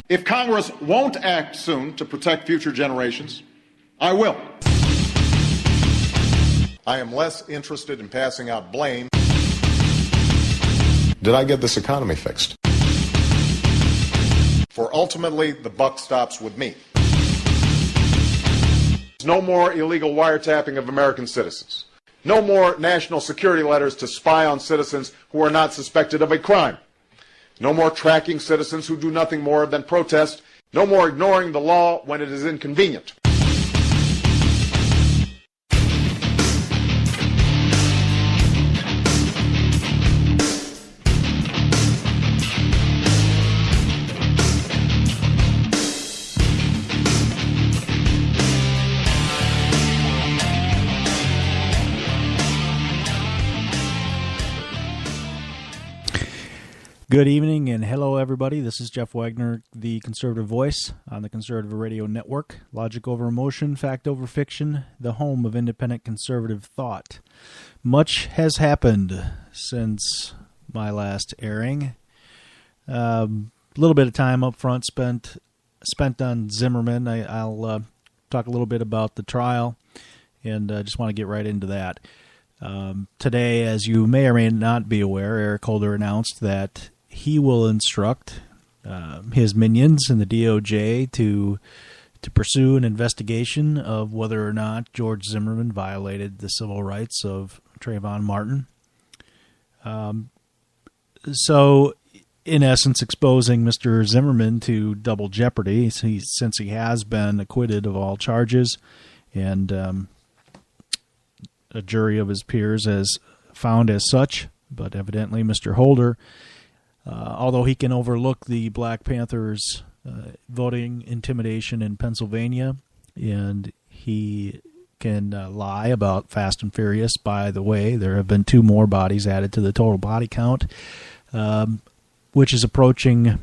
If Congress won't act soon to protect future generations, I will. I am less interested in passing out blame. Did I get this economy fixed? For ultimately, the buck stops with me. No more illegal wiretapping of American citizens. No more national security letters to spy on citizens who are not suspected of a crime. No more tracking citizens who do nothing more than protest. No more ignoring the law when it is inconvenient. Good evening and hello, everybody. This is Jeff Wagner, the Conservative Voice on the Conservative Radio Network. Logic over emotion, fact over fiction, the home of independent conservative thought. Much has happened since my last airing. A little bit of time up front spent on Zimmerman. I'll talk a little bit about the trial, and just want to get right into that. Today, as you may or may not be aware, Eric Holder announced that he will instruct his minions in the DOJ to pursue an investigation of whether or not George Zimmerman violated the civil rights of Trayvon Martin. So, in essence, exposing Mr. Zimmerman to double jeopardy, since he has been acquitted of all charges, and a jury of his peers has found as such. But evidently, Mr. Holder, although he can overlook the Black Panthers' voting intimidation in Pennsylvania, and he can lie about Fast and Furious. By the way, there have been 2 more bodies added to the total body count, which is approaching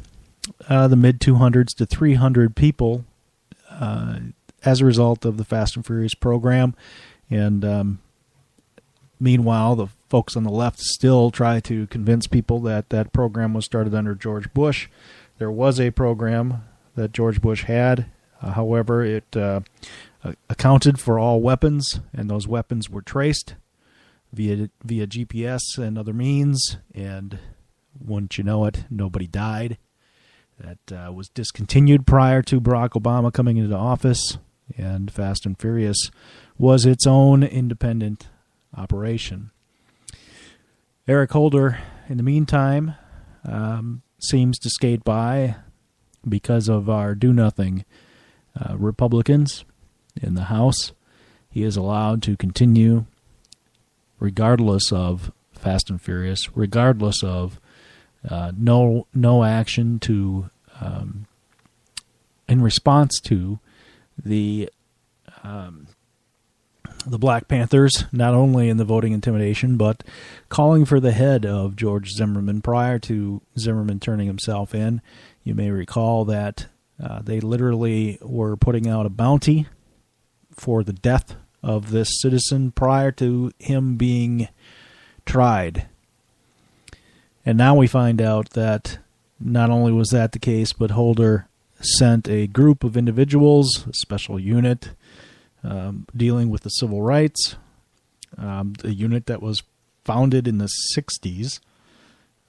the mid-200s to 300 people as a result of the Fast and Furious program. And meanwhile, the folks on the left still try to convince people that that program was started under George Bush. There was a program that George Bush had. However, it accounted for all weapons, and those weapons were traced via GPS and other means, and wouldn't you know it, nobody died. That was discontinued prior to Barack Obama coming into office, and Fast and Furious was its own independent operation. Eric Holder, in the meantime, seems to skate by because of our do-nothing Republicans in the House. He is allowed to continue regardless of Fast and Furious, regardless of no action to in response to the Black Panthers, not only in the voting intimidation, but calling for the head of George Zimmerman prior to Zimmerman turning himself in. You may recall that they literally were putting out a bounty for the death of this citizen prior to him being tried. And now we find out that not only was that the case, but Holder sent a group of individuals, a special unit, dealing with the civil rights, a unit that was founded in the 60s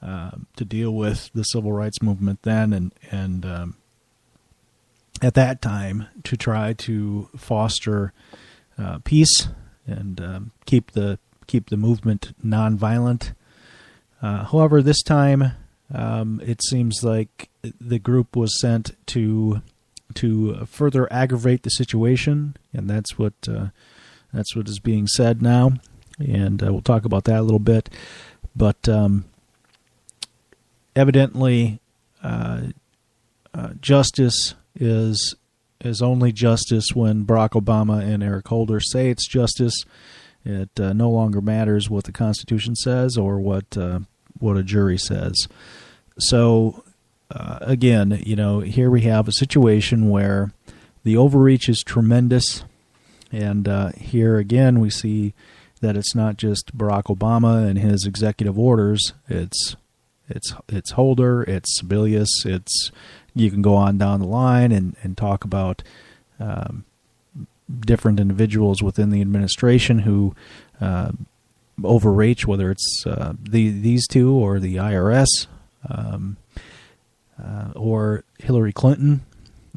to deal with the civil rights movement then, and at that time to try to foster peace and keep the movement nonviolent. However, this time it seems like the group was sent to further aggravate the situation, and that's what is being said now, and we'll talk about that a little bit. But evidently, justice is only justice when Barack Obama and Eric Holder say it's justice. It no longer matters what the Constitution says or what a jury says. So. Again, here we have a situation where the overreach is tremendous. And here again, we see that it's not just Barack Obama and his executive orders. It's Holder, it's Sebelius, you can go on down the line and talk about different individuals within the administration who overreach, whether it's these two or the IRS or Hillary Clinton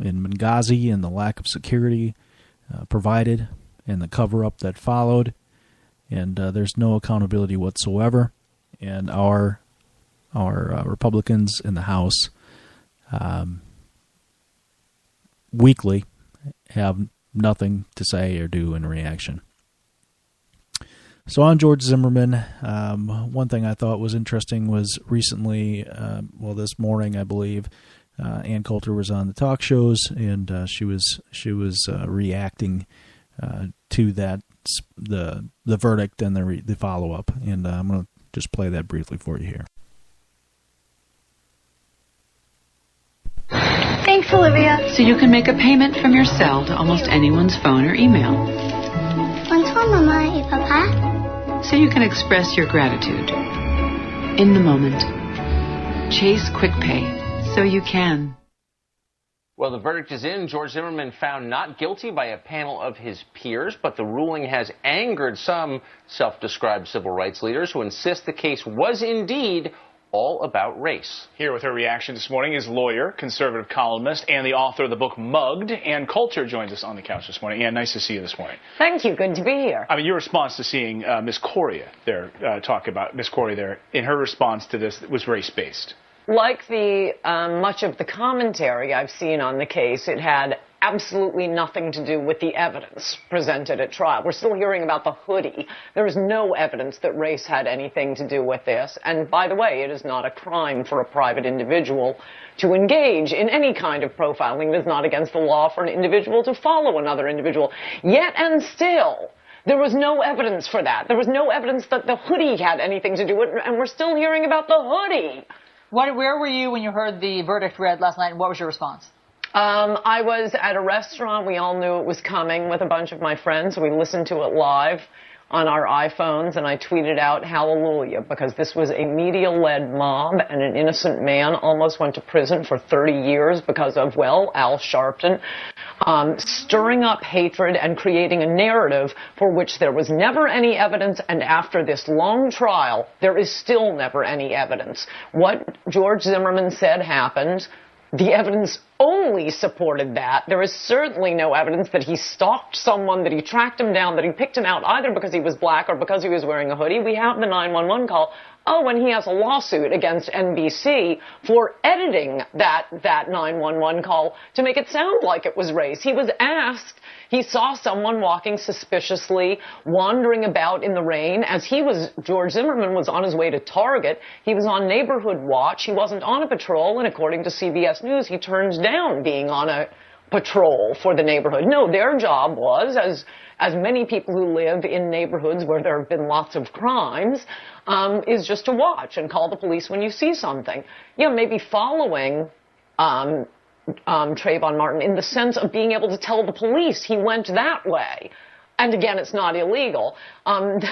in Benghazi and the lack of security provided and the cover-up that followed. And there's no accountability whatsoever. And our Republicans in the House weekly have nothing to say or do in reaction. So on George Zimmerman, one thing I thought was interesting was recently, this morning I believe, Ann Coulter was on the talk shows and she was reacting to that the verdict and the follow up, and I'm going to just play that briefly for you here. Thanks, Olivia. So you can make a payment from your cell to almost anyone's phone or email. Bonsoir, Mama et Papa. So you can express your gratitude in the moment. Chase Quick Pay so you can. Well, the verdict is in. George Zimmerman found not guilty by a panel of his peers, but the ruling has angered some self-described civil rights leaders who insist the case was indeed all about race. Here with her reaction this morning is lawyer, conservative columnist, and the author of the book Mugged. Ann Coulter joins us on the couch this morning. Ann, nice to see you this morning. Thank you. Good to be here. I mean, your response to seeing Miss Correa there, talk about Miss Correa there, in her response to this was race-based. Like the much of the commentary I've seen on the case, it had absolutely nothing to do with the evidence presented at trial. We're still hearing about the hoodie. There is no evidence that race had anything to do with this. And by the way, it is not a crime for a private individual to engage in any kind of profiling. It is not against the law for an individual to follow another individual. Yet and still, there was no evidence for that. There was no evidence that the hoodie had anything to do with it, and we're still hearing about the hoodie. Where were you when you heard the verdict read last night, and what was your response? I was at a restaurant. We all knew it was coming with a bunch of my friends. We listened to it live on our iPhones, and I tweeted out hallelujah, because this was a media-led mob, and an innocent man almost went to prison for 30 years because of, Al Sharpton, stirring up hatred and creating a narrative for which there was never any evidence, and after this long trial, there is still never any evidence. What George Zimmerman said happened. The evidence only supported that. There is certainly no evidence that he stalked someone, that he tracked him down, that he picked him out either because he was black or because he was wearing a hoodie. We have the 911 call. Oh, and he has a lawsuit against NBC for editing that 911 call to make it sound like it was race. He was asked, he saw someone walking suspiciously, wandering about in the rain as George Zimmerman was on his way to Target. He was on neighborhood watch. He wasn't on a patrol, and according to CBS News, he turns down being on a patrol for the neighborhood. No, their job was, as many people who live in neighborhoods where there have been lots of crimes, is just to watch and call the police when you see something. Yeah, maybe following Trayvon Martin in the sense of being able to tell the police he went that way. And again, it's not illegal. And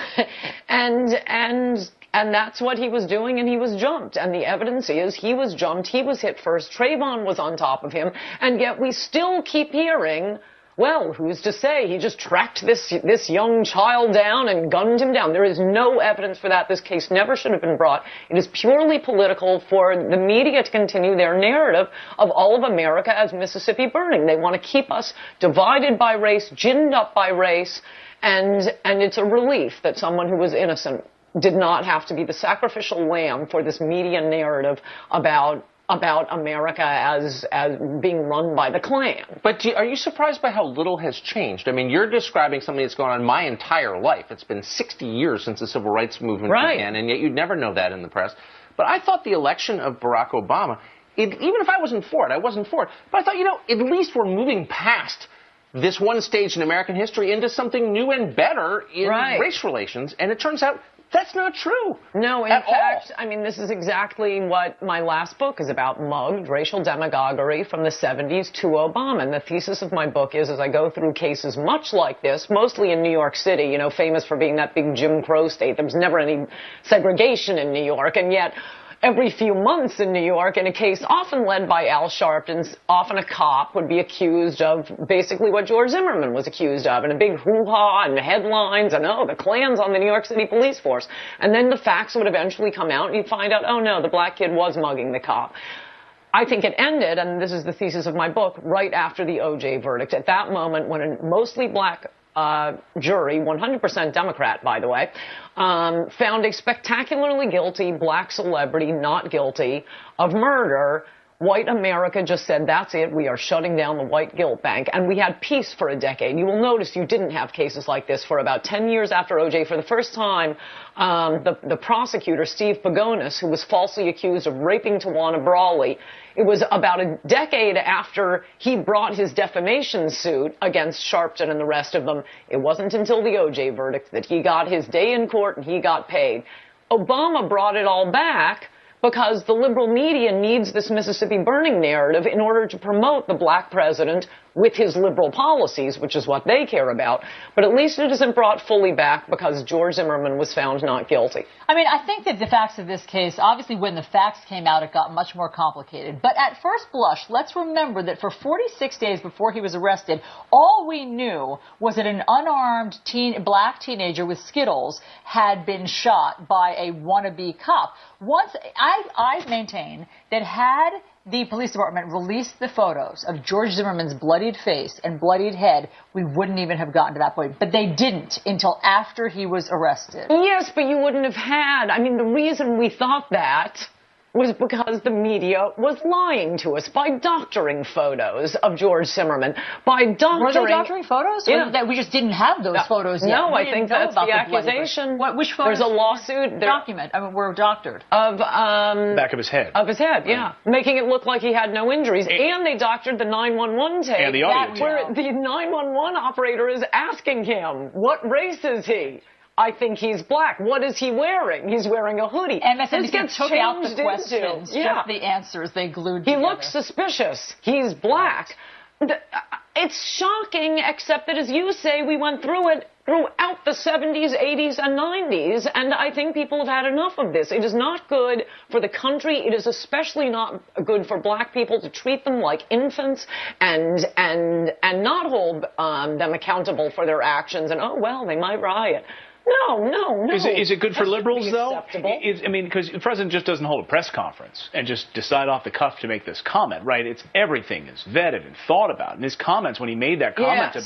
that's what he was doing, and he was jumped. And the evidence is he was jumped, he was hit first, Trayvon was on top of him, and yet we still keep hearing, who's to say he just tracked this young child down and gunned him down. There is no evidence for that. This case never should have been brought. It is purely political for the media to continue their narrative of all of America as Mississippi burning. They want to keep us divided by race, ginned up by race, and it's a relief that someone who was innocent did not have to be the sacrificial lamb for this media narrative about America as being run by the Klan. But are you surprised by how little has changed? I mean, you're describing something that's gone on my entire life. It's been 60 years since the civil rights movement began, and yet you'd never know that in the press. But I thought the election of Barack Obama, even if I wasn't for it, but I thought, at least we're moving past this one stage in American history into something new and better in race relations. And it turns out That's not true. No, in fact, I mean, this is exactly what my last book is about, Mugged, Racial Demagoguery from the 70s to Obama. And the thesis of my book is, as I go through cases much like this, mostly in New York City, you know, famous for being that big Jim Crow state. There was never any segregation in New York, and yet every few months in New York, in a case often led by Al Sharpton, often a cop would be accused of basically what George Zimmerman was accused of, and a big hoo-ha and headlines, and the Klan's on the New York City police force. And then the facts would eventually come out, and you'd find out, oh no, the black kid was mugging the cop. I think it ended, and this is the thesis of my book, right after the O.J. verdict. At that moment, when a mostly black jury, 100% Democrat, by the way, found a spectacularly guilty black celebrity not guilty of murder, white America just said, that's it, we are shutting down the white guilt bank. And we had peace for a decade. You will notice you didn't have cases like this for about 10 years after O.J. For the first time, the prosecutor, Steve Pagonis, who was falsely accused of raping Tawana Brawley, it was about a decade after he brought his defamation suit against Sharpton and the rest of them. It wasn't until the O.J. verdict that he got his day in court and he got paid. Obama brought it all back because the liberal media needs this Mississippi burning narrative in order to promote the black president with his liberal policies, which is what they care about. But at least it isn't brought fully back because George Zimmerman was found not guilty. I mean, I think that the facts of this case, obviously when the facts came out, it got much more complicated. But at first blush, let's remember that for 46 days before he was arrested, all we knew was that an unarmed black teenager with Skittles had been shot by a wannabe cop. I maintain that had the police department released the photos of George Zimmerman's bloodied face and bloodied head, we wouldn't even have gotten to that point. But they didn't until after he was arrested. Yes, but you wouldn't have had. I mean, the reason we thought that was because the media was lying to us by doctoring photos of George Zimmerman. By doctoring... Were they doctoring photos? Yeah. Or that we just didn't have those photos yet? No, I think that's the accusation. Which photos? There's a lawsuit. Document. I mean, were doctored. Of, back of his head. Of his head, yeah. Making it look like he had no injuries. And they doctored the 911 tape. And the audio tape. Where the 911 operator is asking him, what race is he? I think he's black. What is he wearing? He's wearing a hoodie. MSNBC took out the questions, just the answers they glued together. He looks suspicious. He's black. It's shocking, except that, as you say, we went through it throughout the 70s, 80s, and 90s, and I think people have had enough of this. It is not good for the country. It is especially not good for black people to treat them like infants and not hold them accountable for their actions. And, oh, well, they might riot. No. Is it good for liberals, though? Acceptable. I mean, because the president just doesn't hold a press conference and just decide off the cuff to make this comment, right? It's everything is vetted and thought about. And his comments, when he made that comment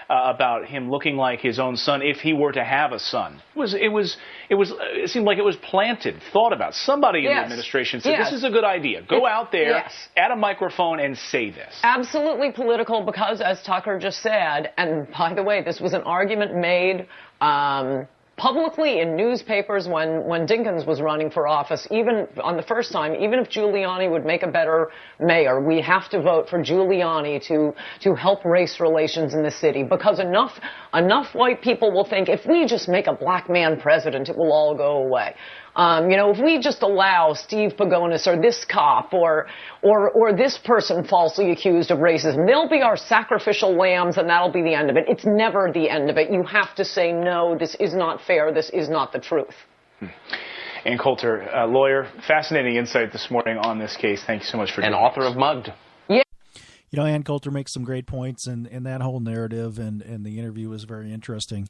about him looking like his own son, if he were to have a son, it seemed like it was planted, thought about. Somebody in the administration said, this is a good idea. Go out there at a microphone and say this. Absolutely political, because, as Tucker just said, and by the way, this was an argument made publicly in newspapers when Dinkins was running for office, even on the first time, even if Giuliani would make a better mayor, we have to vote for Giuliani to help race relations in the city, because enough white people will think, if we just make a black man president, it will all go away. If we just allow Steve Pagonis or this cop or this person falsely accused of racism, they'll be our sacrificial lambs, and that'll be the end of it. It's never the end of it. You have to say, no, this is not fair. This is not the truth. Ann Coulter, lawyer, fascinating insight this morning on this case. Thank you so much for joining us. And author of Mugged. You know, Ann Coulter makes some great points, and that whole narrative and the interview was very interesting.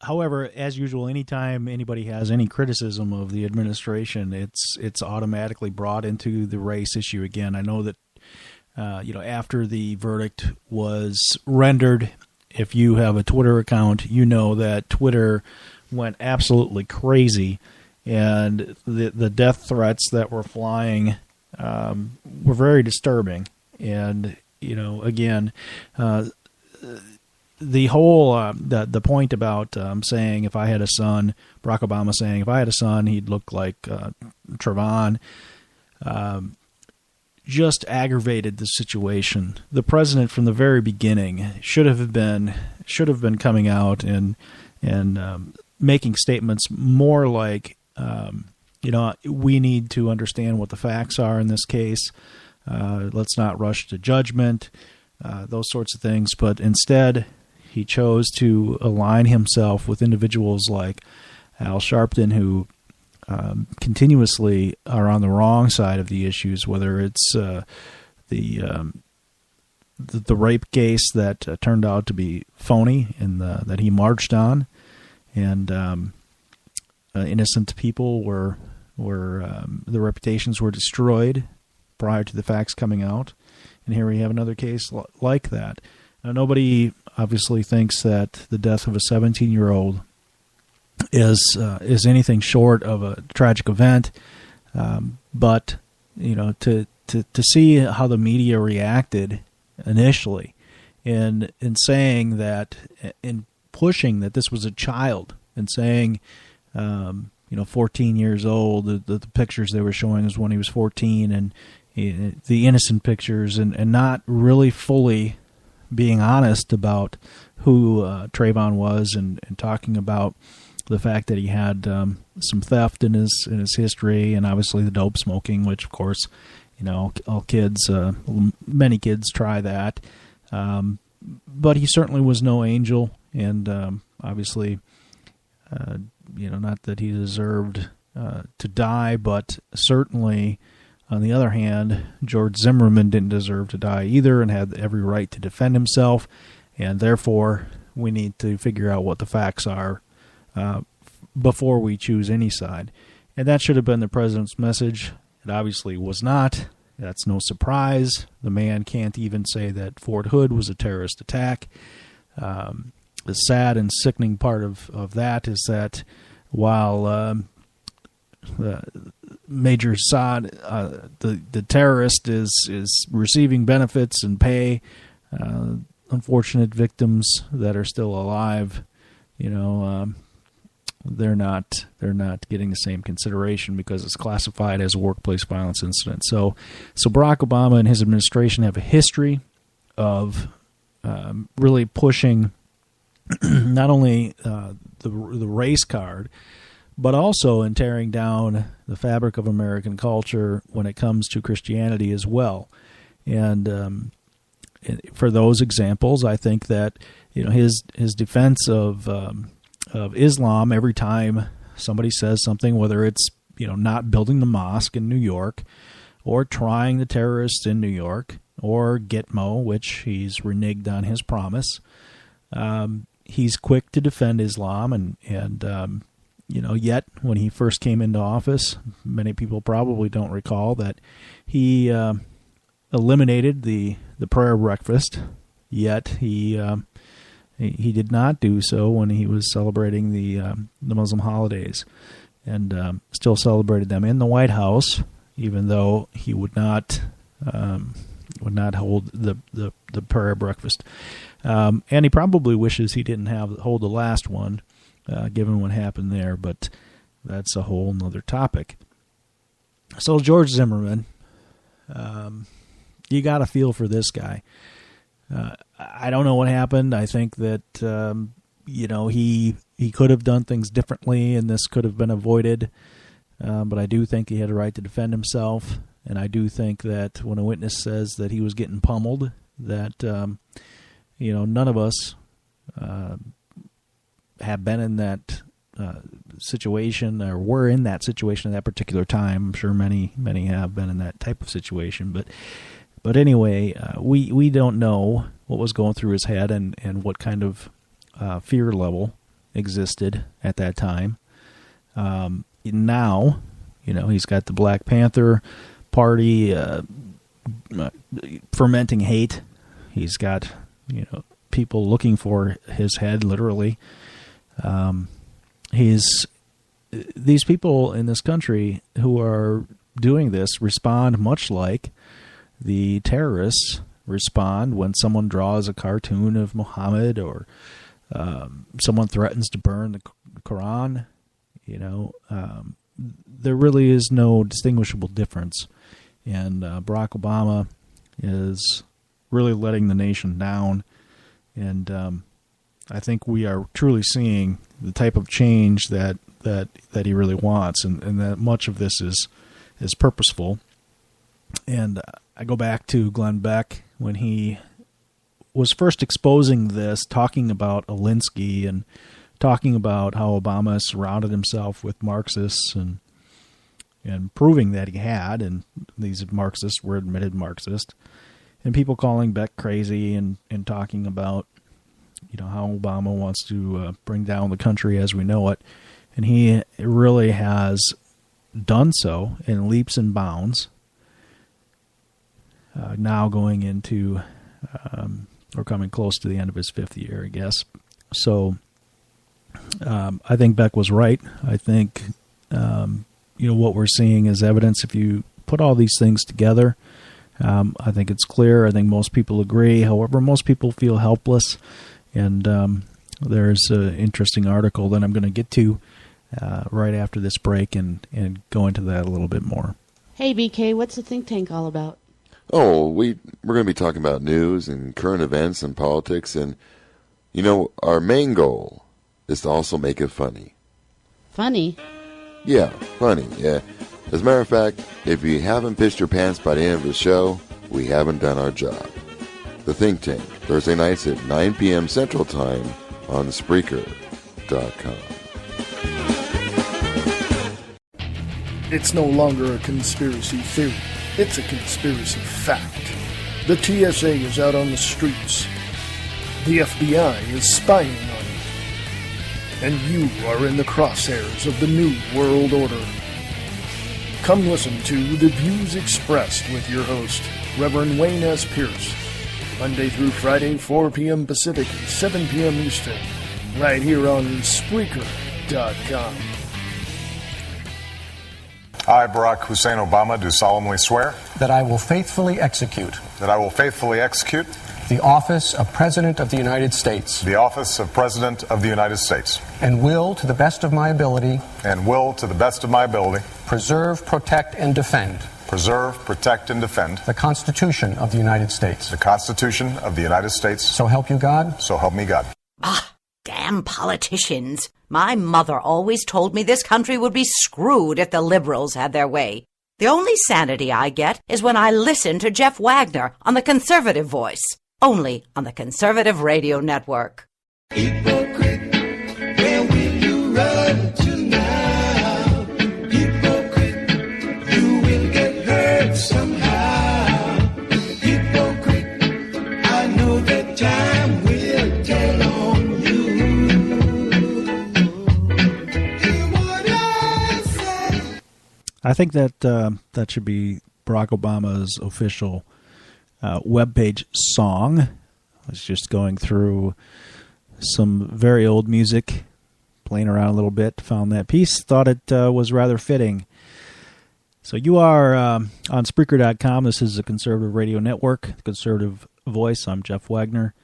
However, as usual, anytime anybody has any criticism of the administration, it's automatically brought into the race issue again. I know that after the verdict was rendered, if you have a Twitter account, you know that Twitter went absolutely crazy, and the death threats that were flying were very disturbing. And again. The whole the point about saying, if I had a son, Barack Obama saying, if I had a son, he'd look like Trayvon, just aggravated the situation. The president, from the very beginning, should have been coming out and making statements more like, we need to understand what the facts are in this case. Let's not rush to judgment, those sorts of things. But instead, he chose to align himself with individuals like Al Sharpton, who continuously are on the wrong side of the issues, whether it's the rape case that turned out to be phony and that he marched on, and innocent people were the reputations were destroyed prior to the facts coming out. And here we have another case like that. Now, nobody obviously thinks that the death of a 17-year-old is anything short of a tragic event, but to see how the media reacted initially in saying that, in pushing that this was a child, and saying 14 years old, the pictures they were showing was when he was 14, and the innocent pictures, and not really fully being honest about who Trayvon was, and talking about the fact that he had some theft in his history, and obviously the dope smoking, which of course, all kids, many kids try that. But he certainly was no angel, and obviously, not that he deserved to die, but certainly, on the other hand, George Zimmerman didn't deserve to die either, and had every right to defend himself, and therefore we need to figure out what the facts are before we choose any side. And that should have been the president's message. It obviously was not. That's no surprise. The man can't even say that Fort Hood was a terrorist attack. The sad and sickening part of that is that while Major Assad, the terrorist, is receiving benefits and pay, unfortunate victims that are still alive, they're not getting the same consideration because it's classified as a workplace violence incident. So Barack Obama and his administration have a history of really pushing not only the race card, but also in tearing down the fabric of American culture when it comes to Christianity as well. And for those examples, I think that his defense of Islam, every time somebody says something, whether it's not building the mosque in New York, or trying the terrorists in New York, or Gitmo, which he's reneged on his promise, he's quick to defend Islam, and yet when he first came into office, many people probably don't recall that he eliminated the prayer breakfast, yet he did not do so when he was celebrating the Muslim holidays, and still celebrated them in the White House, even though he would not hold the prayer breakfast. And he probably wishes he didn't hold the last one, given what happened there, but that's a whole nother topic. So George Zimmerman, you got to feel for this guy. I don't know what happened. I think that he could have done things differently, and this could have been avoided. But I do think he had a right to defend himself, and I do think that when a witness says that he was getting pummeled, that none of us have been in that situation, or were in that situation at that particular time. I'm sure many have been in that type of situation, but anyway, we don't know what was going through his head and what kind of fear level existed at that time. Now, he's got the Black Panther Party fermenting hate. He's got, people looking for his head, literally. These people in this country who are doing this respond much like the terrorists respond when someone draws a cartoon of Muhammad, or someone threatens to burn the Quran. There really is no distinguishable difference, and Barack Obama is really letting the nation down. And I think we are truly seeing the type of change that he really wants, and that much of this is purposeful. And I go back to Glenn Beck when he was first exposing this, talking about Alinsky and talking about how Obama surrounded himself with Marxists and proving that he had, and these Marxists were admitted Marxist, and people calling Beck crazy and talking about, how Obama wants to bring down the country as we know it. And he really has done so in leaps and bounds, now going into, or coming close to the end of his 5th year, I guess. So I think Beck was right. I think, what we're seeing is evidence. If you put all these things together, I think it's clear. I think most people agree. However, most people feel helpless. And there's an interesting article that I'm going to get to right after this break and go into that a little bit more. Hey, BK, what's the think tank all about? Oh, we're going to be talking about news and current events and politics. And, our main goal is to also make it funny. Funny? Yeah, funny, yeah. As a matter of fact, if you haven't pissed your pants by the end of the show, we haven't done our job. The Think Tank, Thursday nights at 9 p.m. Central Time on Spreaker.com. It's no longer a conspiracy theory. It's a conspiracy fact. The TSA is out on the streets. The FBI is spying on you. And you are in the crosshairs of the New World Order. Come listen to The Views Expressed with your host, Reverend Wayne S. Pierce. Monday through Friday, 4 p.m. Pacific, 7 p.m. Eastern. Right here on Spreaker.com. I, Barack Hussein Obama, do solemnly swear that I will faithfully execute the office of President of the United States and will, to the best of my ability, preserve, protect, and defend the Constitution of the United States. So help you God. So help me God. Ah, damn politicians. My mother always told me this country would be screwed if the liberals had their way. The only sanity I get is when I listen to Jeff Wagner on the Conservative Voice, only on the Conservative Radio Network. Hypocrite, where will you run to now? Hypocrite, you will get hurt somehow. Hypocrite, I know that time will tell on you. I think that that should be Barack Obama's official webpage song. I was just going through some very old music, playing around a little bit, found that piece, thought it was rather fitting. So you are on Spreaker.com. This is the Conservative Radio Network, the Conservative Voice. I'm Jeff Wagner,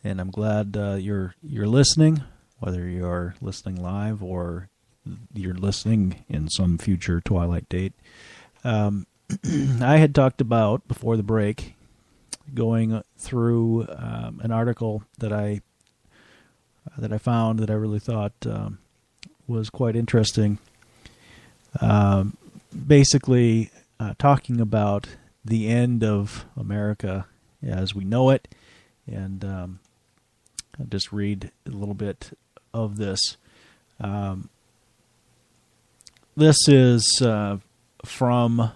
and I'm glad you're listening, whether you're listening live or you're listening in some future twilight date. I had talked about, before the break, going through an article that I found that I really thought was quite interesting. Basically, talking about the end of America as we know it, and I'll just read a little bit of this. This is from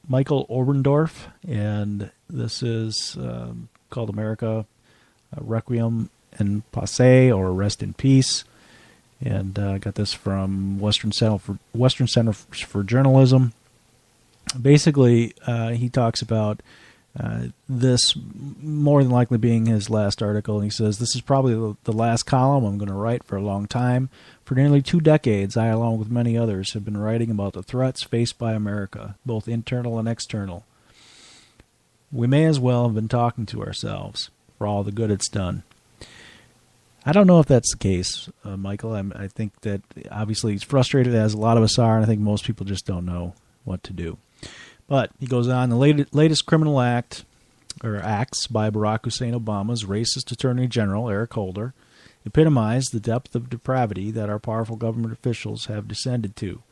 Michael Oberndorf, and this is called America, Requiem and Passe, or Rest in Peace. And I got this from Western Center for Journalism. Basically, he talks about this more than likely being his last article, and he says, "This is probably the last column I'm going to write for a long time. For nearly 2 decades, I, along with many others, have been writing about the threats faced by America, both internal and external. We may as well have been talking to ourselves for all the good it's done." I don't know if that's the case, Michael. I think that obviously he's frustrated, as a lot of us are, and I think most people just don't know what to do. But he goes on, the latest criminal act acts by Barack Hussein Obama's racist Attorney General, Eric Holder, epitomize the depth of depravity that our powerful government officials have descended to.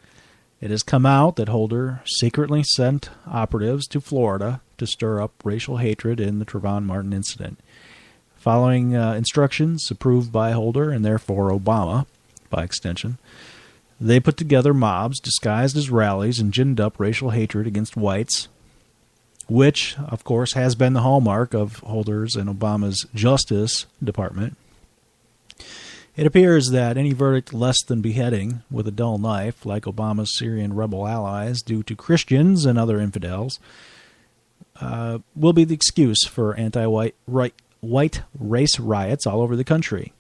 It has come out that Holder secretly sent operatives to Florida to stir up racial hatred in the Trayvon Martin incident. Following instructions approved by Holder and therefore Obama, by extension, they put together mobs disguised as rallies and ginned up racial hatred against whites, which, of course, has been the hallmark of Holder's and Obama's Justice Department. It appears that any verdict less than beheading with a dull knife, like Obama's Syrian rebel allies do to Christians and other infidels, will be the excuse for anti-white race riots all over the country.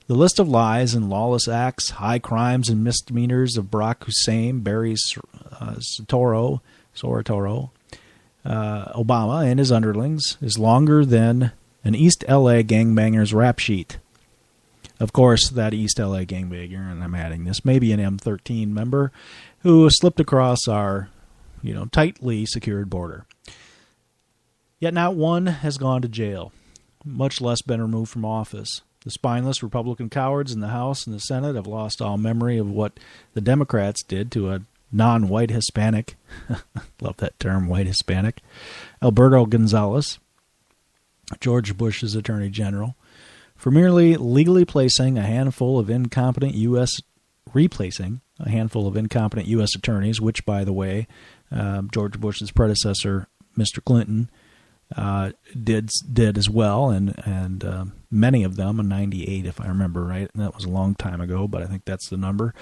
The list of lies and lawless acts, high crimes and misdemeanors of Barack Hussein, Barry Soetoro, Obama, and his underlings is longer than an East L.A. gangbanger's rap sheet. Of course, that East L.A. gangbanger, and I'm adding this, maybe an M13 member who slipped across our, tightly secured border. Yet not one has gone to jail, much less been removed from office. The spineless Republican cowards in the House and the Senate have lost all memory of what the Democrats did to a non-white Hispanic, love that term, white Hispanic, Alberto Gonzales, George Bush's Attorney General, for merely legally replacing a handful of incompetent U.S. attorneys, which, by the way, George Bush's predecessor, Mr. Clinton, did as well, and many of them, in 98, if I remember right, and that was a long time ago, but I think that's the number.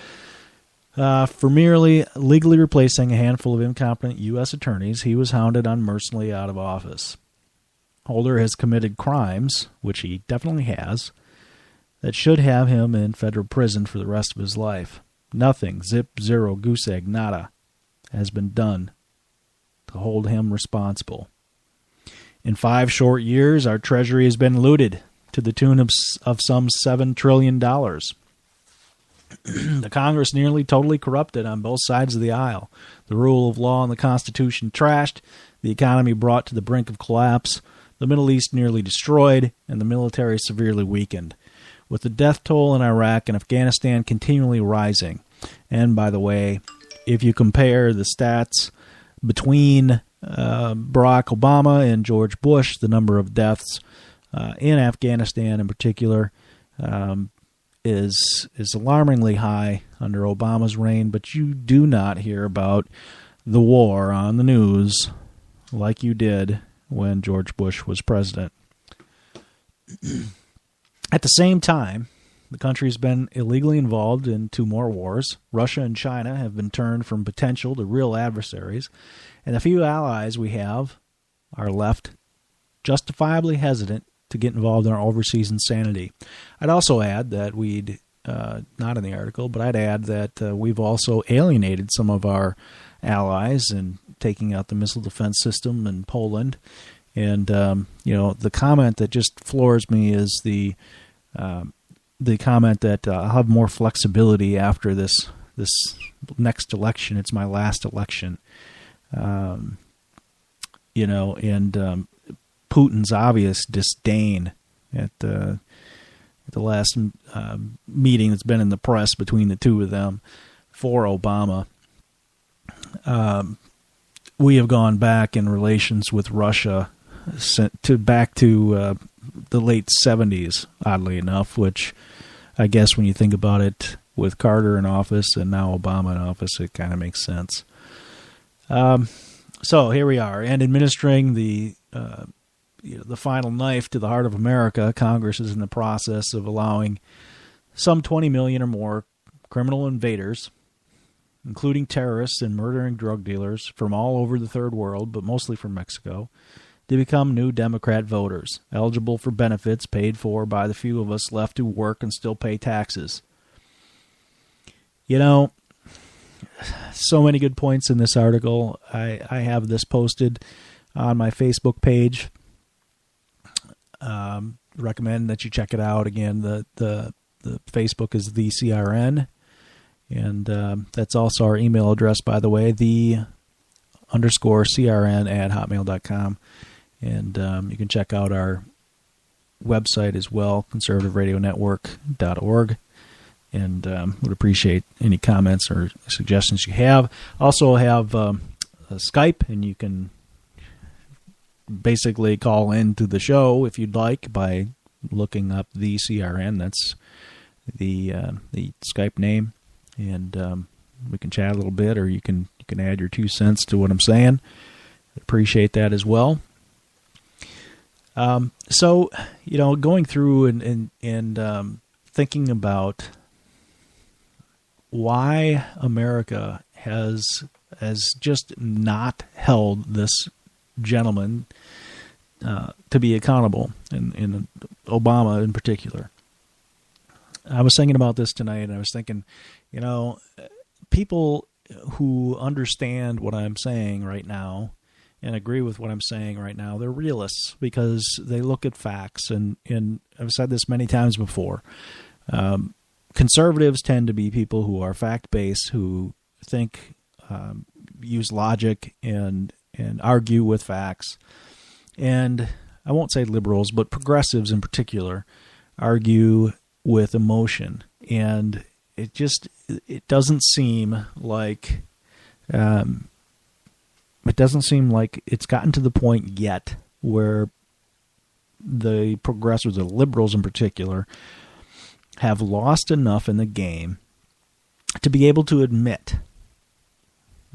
For merely legally replacing a handful of incompetent U.S. attorneys, he was hounded unmercifully out of office. Holder has committed crimes, which he definitely has, that should have him in federal prison for the rest of his life. Nothing, zip, zero, goose egg, nada, has been done to hold him responsible. In 5 short years, our treasury has been looted to the tune of some $7 trillion. The Congress nearly totally corrupted on both sides of the aisle. The rule of law and the Constitution trashed, the economy brought to the brink of collapse, the Middle East nearly destroyed, and the military severely weakened, with the death toll in Iraq and Afghanistan continually rising. And by the way, if you compare the stats between Barack Obama and George Bush, the number of deaths in Afghanistan in particular is alarmingly high under Obama's reign, but you do not hear about the war on the news like you did when George Bush was president. At the same time, the country's been illegally involved in 2 more wars. Russia and China have been turned from potential to real adversaries, and the few allies we have are left justifiably hesitant to get involved in our overseas insanity. I'd also add that we'd, not in the article, but I'd add that we've also alienated some of our allies in taking out the missile defense system in Poland. And, the comment that just floors me is the comment that I'll have more flexibility after this next election. It's my last election. Putin's obvious disdain at the last meeting that's been in the press between the two of them for Obama. We have gone back in relations with Russia back to the late 70s, oddly enough, which I guess when you think about it, with Carter in office and now Obama in office, it kind of makes sense. So here we are, and administering the final knife to the heart of America, Congress is in the process of allowing some 20 million or more criminal invaders, including terrorists and murdering drug dealers from all over the third world, but mostly from Mexico, to become new Democrat voters, eligible for benefits paid for by the few of us left to work and still pay taxes. So many good points in this article. I have this posted on my Facebook page. Recommend that you check it out. Again, the Facebook is the CRN, and that's also our email address, by the way, the _CRN@hotmail.com. And you can check out our website as well, conservativeradionetwork.org. And would appreciate any comments or suggestions you have. Also have a Skype, and you can basically call into the show if you'd like by looking up the CRN. That's the Skype name, and we can chat a little bit, or you can add your 2 cents to what I'm saying. Appreciate that as well. So, going through and thinking about why America has just not held this gentleman to be accountable, in Obama in particular. I was thinking about this tonight, and I was thinking, people who understand what I'm saying right now and agree with what I'm saying right now, they're realists because they look at facts, and I've said this many times before. Conservatives tend to be people who are fact-based, who think, use logic and argue with facts. And I won't say liberals, but progressives in particular argue with emotion. And it doesn't seem like it's gotten to the point yet where the progressives, the liberals in particular, have lost enough in the game to be able to admit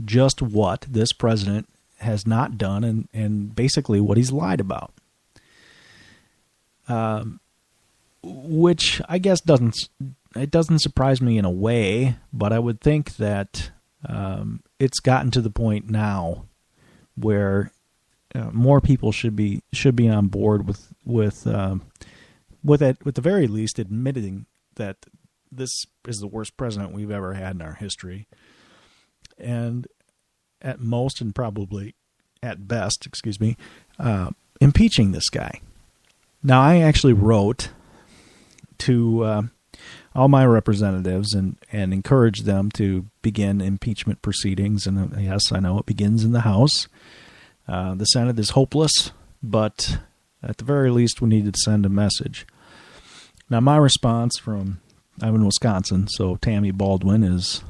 just what this president has not done and basically what he's lied about. Which I guess doesn't surprise me in a way, but I would think that it's gotten to the point now where more people should be on board with at the very least admitting that this is the worst president we've ever had in our history, and at most and probably at best, impeaching this guy. Now, I actually wrote to all my representatives and encouraged them to begin impeachment proceedings, and yes, I know it begins in the House. The Senate is hopeless, but at the very least, we need to send a message. Now, my response I'm in Wisconsin, so Tammy Baldwin is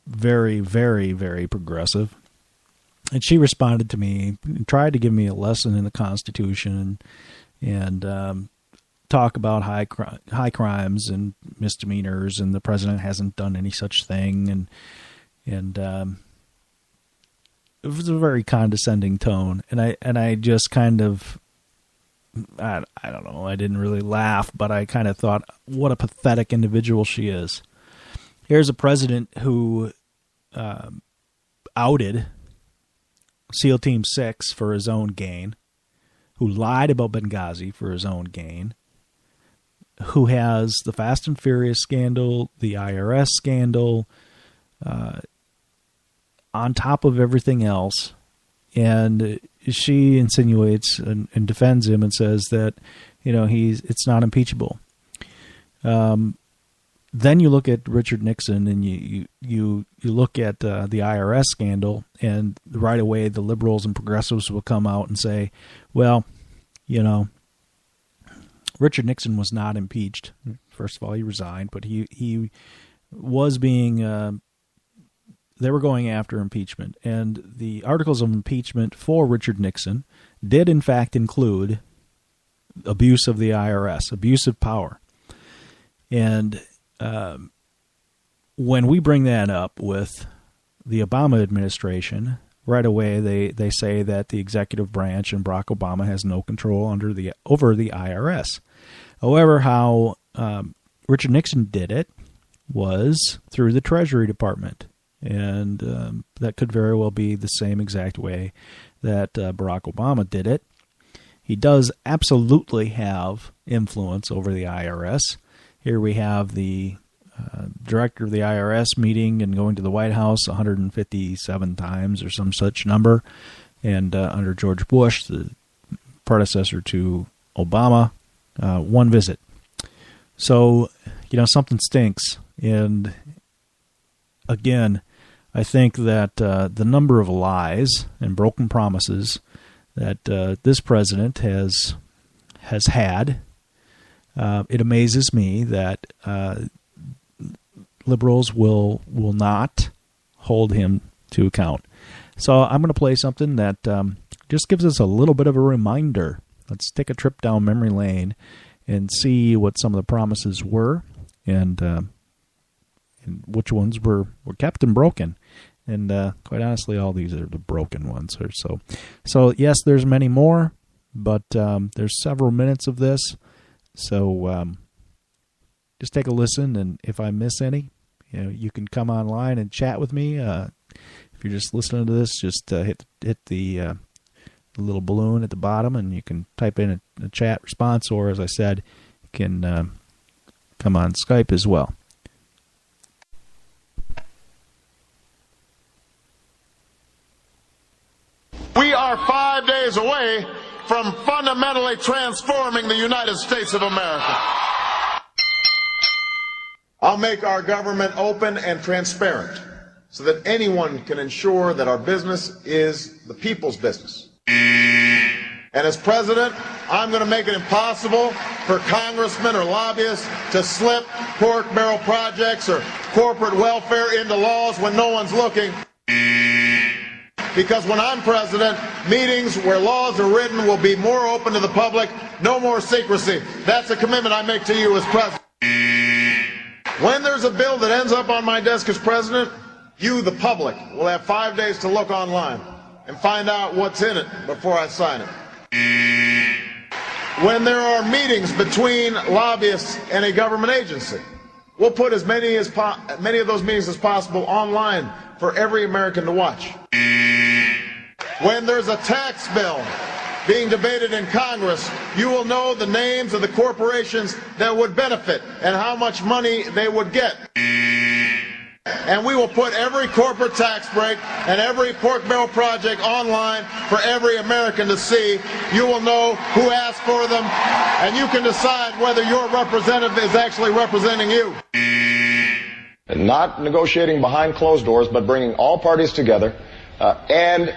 very, very, very progressive. And she responded to me, tried to give me a lesson in the Constitution and talk about high crimes and misdemeanors, and the president hasn't done any such thing. And it was a very condescending tone, and I just kind of, I don't know, I didn't really laugh, but I kind of thought, what a pathetic individual she is. Here's a president who outed SEAL Team 6 for his own gain, who lied about Benghazi for his own gain, who has the Fast and Furious scandal, the IRS scandal, on top of everything else, and she insinuates and defends him and says that, it's not impeachable. Then you look at Richard Nixon and you look at the IRS scandal, and right away the liberals and progressives will come out and say, well, Richard Nixon was not impeached. First of all, he resigned, but he was being they were going after impeachment. And the articles of impeachment for Richard Nixon did, in fact, include abuse of the IRS, abuse of power. And when we bring that up with the Obama administration, right away they say that the executive branch and Barack Obama has no control over the IRS. However, how Richard Nixon did it was through the Treasury Department. And that could very well be the same exact way that Barack Obama did it. He does absolutely have influence over the IRS. Here we have the director of the IRS meeting and going to the White House 157 times or some such number. And under George Bush, the predecessor to Obama, one visit. So, something stinks. And again, I think that the number of lies and broken promises that this president has had, it amazes me that liberals will not hold him to account. So I'm going to play something that just gives us a little bit of a reminder. Let's take a trip down memory lane and see what some of the promises were and which ones were kept and broken. And quite honestly, all these are the broken ones. So yes, there's many more, but there's several minutes of this. So just take a listen, and if I miss any, you can come online and chat with me. If you're just listening to this, just hit the little balloon at the bottom, and you can type in a chat response, or as I said, you can come on Skype as well. We are 5 days away from fundamentally transforming the United States of America. I'll make our government open and transparent so that anyone can ensure that our business is the people's business. And as president, I'm going to make it impossible for congressmen or lobbyists to slip pork barrel projects or corporate welfare into laws when no one's looking. Because when I'm president, meetings where laws are written will be more open to the public, no more secrecy. That's a commitment I make to you as president. When there's a bill that ends up on my desk as president, you, the public, will have 5 days to look online and find out what's in it before I sign it. When there are meetings between lobbyists and a government agency, we'll put as many of those meetings as possible online for every American to watch. When there's a tax bill being debated in Congress, you will know the names of the corporations that would benefit and how much money they would get. And we will put every corporate tax break and every pork barrel project online for every American to see. You will know who asked for them, and you can decide whether your representative is actually representing you. And not negotiating behind closed doors, but bringing all parties together and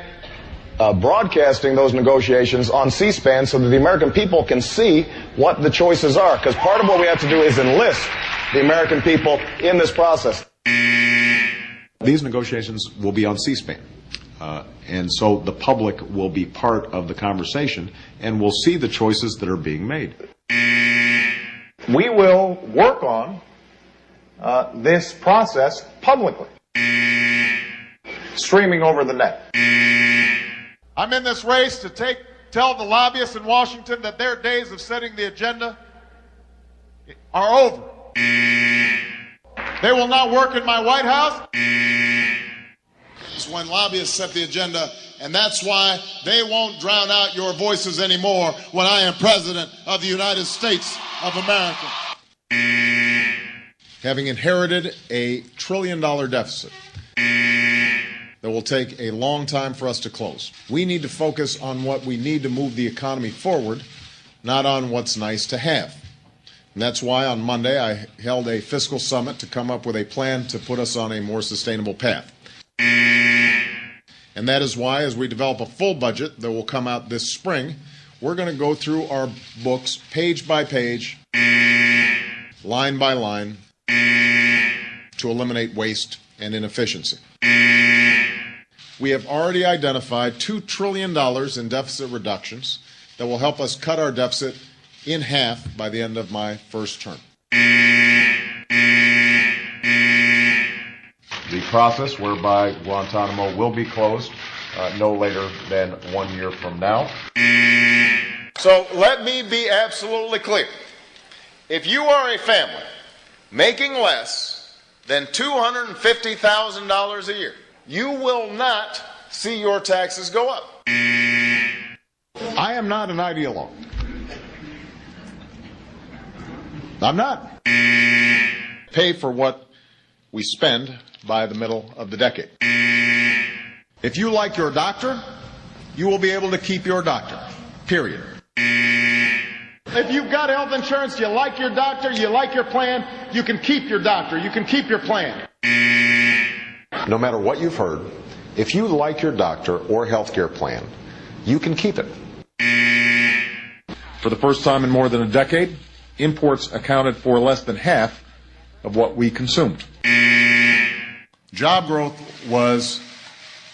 broadcasting those negotiations on C-SPAN so that the American people can see what the choices are. Because part of what we have to do is enlist the American people in this process. These negotiations will be on C-SPAN. And so the public will be part of the conversation and will see the choices that are being made. We will work on this process publicly, streaming over the net. I'm in this race to tell the lobbyists in Washington that their days of setting the agenda are over. They will not work in my White House. It's when lobbyists set the agenda, and that's why they won't drown out your voices anymore when I am president of the United States of America. Having inherited a $1 trillion deficit that will take a long time for us to close, we need to focus on what we need to move the economy forward, not on what's nice to have. And that's why on Monday I held a fiscal summit to come up with a plan to put us on a more sustainable path. And that is why, as we develop a full budget that will come out this spring, we're going to go through our books page by page, line by line, to eliminate waste and inefficiency. We have already identified $2 trillion in deficit reductions that will help us cut our deficit in half by the end of my first term. The process whereby Guantanamo will be closed no later than 1 year from now. So let me be absolutely clear. If you are a family making less than $250,000 a year, you will not see your taxes go up. I am not an ideologue. I'm not. Pay for what we spend by the middle of the decade. If you like your doctor, you will be able to keep your doctor. Period. If you've got health insurance, you like your doctor, you like your plan, you can keep your doctor, you can keep your plan. no matter what you've heard, if you like your doctor or health care plan, you can keep it. For the first time in more than a decade, imports accounted for less than half of what we consumed. Job growth was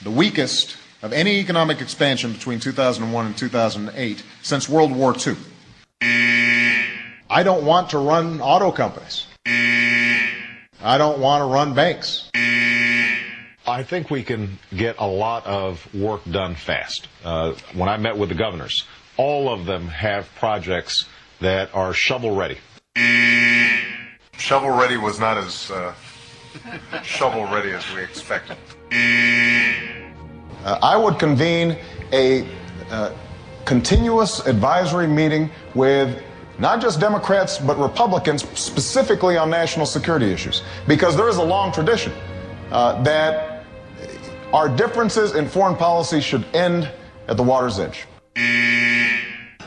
the weakest of any economic expansion between 2001 and 2008 since World War II. I don't want to run auto companies. I don't want to run banks. I think we can get a lot of work done fast. When I met with the governors, all of them have projects that are shovel-ready. Shovel-ready was not as shovel-ready as we expected. I would convene a continuous advisory meeting with not just Democrats but Republicans, specifically on national security issues, because there is a long tradition that our differences in foreign policy should end at the water's edge.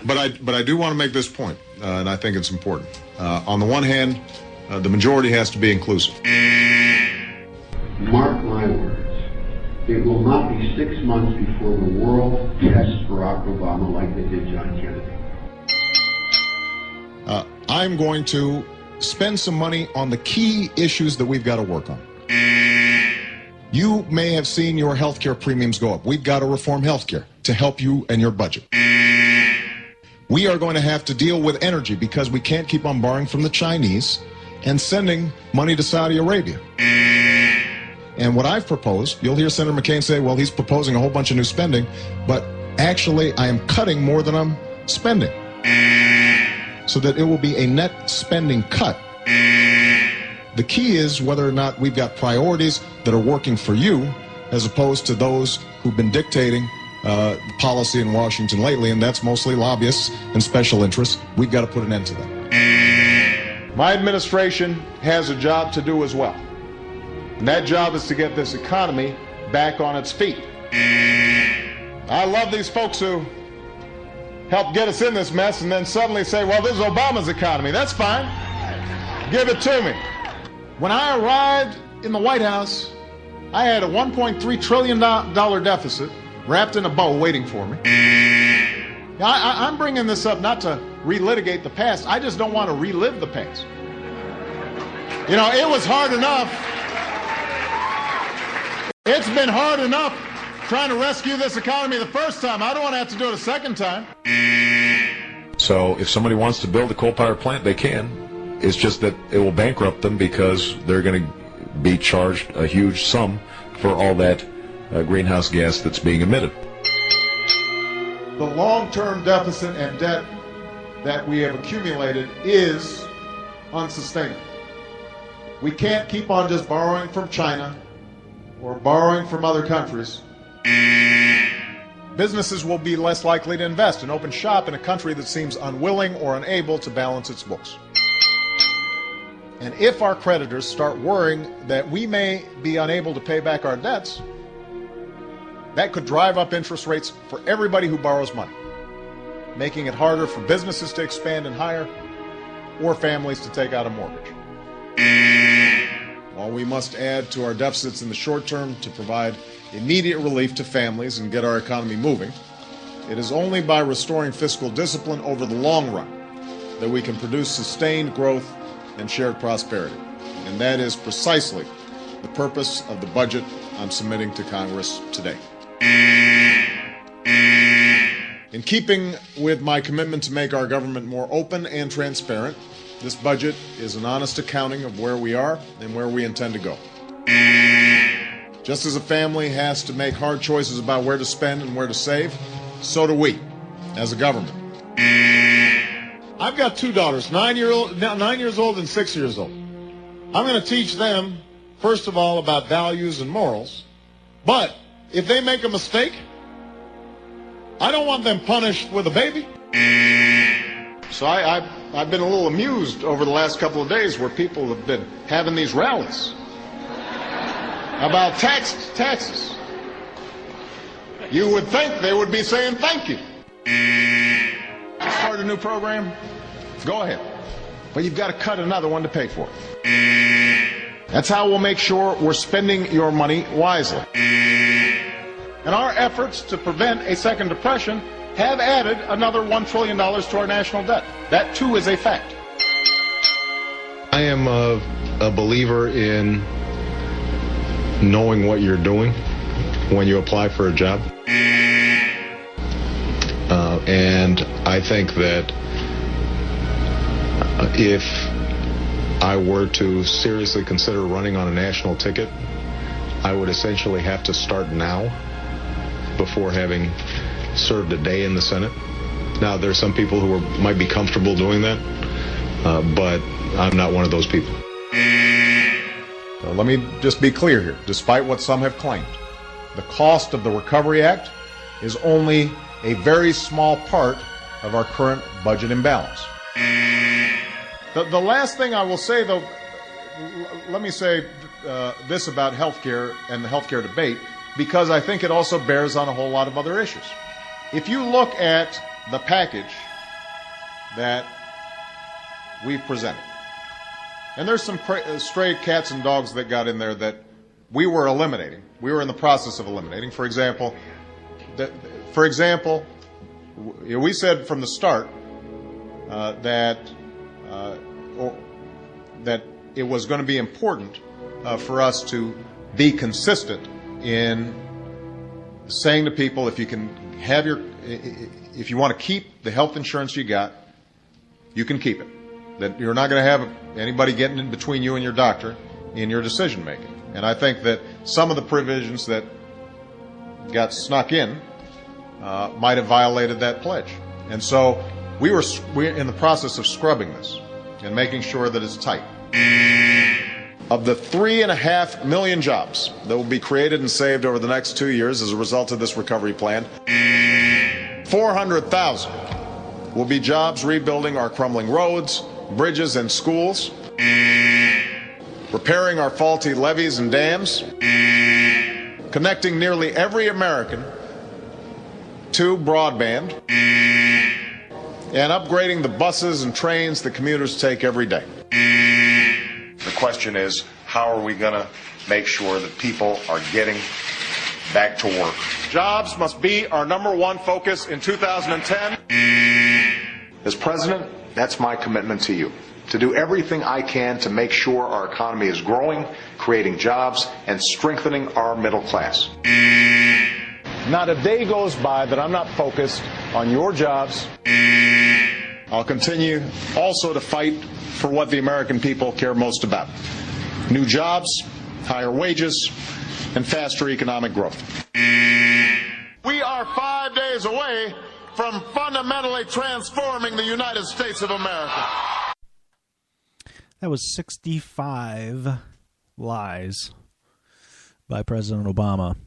But I do want to make this point, and I think it's important. On the one hand, the majority has to be inclusive. Mark my words. It will not be 6 months before the world tests Barack Obama like they did John Kennedy. I'm going to spend some money on the key issues that we've got to work on. You may have seen your health care premiums go up. We've got to reform health care to help you and your budget. We are going to have to deal with energy because we can't keep on borrowing from the Chinese and sending money to Saudi Arabia. And what I've proposed, you'll hear Senator McCain say, well, he's proposing a whole bunch of new spending, but actually I am cutting more than I'm spending, so that it will be a net spending cut. The key is whether or not we've got priorities that are working for you as opposed to those who've been dictating policy in Washington lately, and that's mostly lobbyists and special interests. We've got to put an end to that. My administration has a job to do as well. And that job is to get this economy back on its feet. I love these folks who helped get us in this mess and then suddenly say, well, this is Obama's economy. That's fine. Give it to me. When I arrived in the White House, I had a $1.3 trillion deficit wrapped in a bow waiting for me. I'm bringing this up not to relitigate the past. I just don't want to relive the past. You know, it was hard enough. It's been hard enough trying to rescue this economy the first time. I don't want to have to do it a second time. So if somebody wants to build a coal-powered plant, they can. It's just that it will bankrupt them because they're going to be charged a huge sum for all that greenhouse gas that's being emitted. The long-term deficit and debt that we have accumulated is unsustainable. We can't keep on just borrowing from China or borrowing from other countries. Businesses will be less likely to invest and open shop in a country that seems unwilling or unable to balance its books. And if our creditors start worrying that we may be unable to pay back our debts, that could drive up interest rates for everybody who borrows money, making it harder for businesses to expand and hire or families to take out a mortgage. While we must add to our deficits in the short term to provide immediate relief to families and get our economy moving, it is only by restoring fiscal discipline over the long run that we can produce sustained growth and shared prosperity. And that is precisely the purpose of the budget I'm submitting to Congress today. In keeping with my commitment to make our government more open and transparent, this budget is an honest accounting of where we are and where we intend to go. Just as a family has to make hard choices about where to spend and where to save, so do we, as a government. I've got two daughters, 9 years old and 6 years old. I'm going to teach them, first of all, about values and morals. But if they make a mistake, I don't want them punished with a baby. So I've been a little amused over the last couple of days where people have been having these rallies about taxes. You would think they would be saying thank you. Start a new program? Go ahead. But you've got to cut another one to pay for it. That's how we'll make sure we're spending your money wisely. And our efforts to prevent a second depression have added another $1 trillion to our national debt. That, too, is a fact. I am a believer in knowing what you're doing when you apply for a job. And I think that if I were to seriously consider running on a national ticket, I would essentially have to start now before having served a day in the Senate. Now, there's some people who might be comfortable doing that, but I'm not one of those people. Let me just be clear here. Despite what some have claimed, the cost of the Recovery Act is only a very small part of our current budget imbalance. The last thing I will say, though, let me say this about healthcare and the healthcare debate, because I think it also bears on a whole lot of other issues. If you look at the package that we've presented, and there's some stray cats and dogs that got in there that we were eliminating. We were in the process of eliminating. For example, we said from the start that it was going to be important for us to be consistent in saying to people, if you want to keep the health insurance you got, you can keep it. That you're not going to have anybody getting in between you and your doctor in your decision making. And I think that some of the provisions that got snuck in might have violated that pledge. And so we're in the process of scrubbing this and making sure that it's tight. Of the 3.5 million jobs that will be created and saved over the next 2 years as a result of this recovery plan, 400,000 will be jobs rebuilding our crumbling roads, bridges, and schools, repairing our faulty levees and dams, connecting nearly every American to broadband, and upgrading the buses and trains that commuters take every day. The question is, how are we going to make sure that people are getting back to work? Jobs must be our number one focus in 2010. As president, that's my commitment to you, to do everything I can to make sure our economy is growing, creating jobs, and strengthening our middle class. Not a day goes by that I'm not focused on your jobs. I'll continue also to fight for what the American people care most about: new jobs, higher wages, and faster economic growth. We are 5 days away from fundamentally transforming the United States of America. That was 65 lies by President Obama.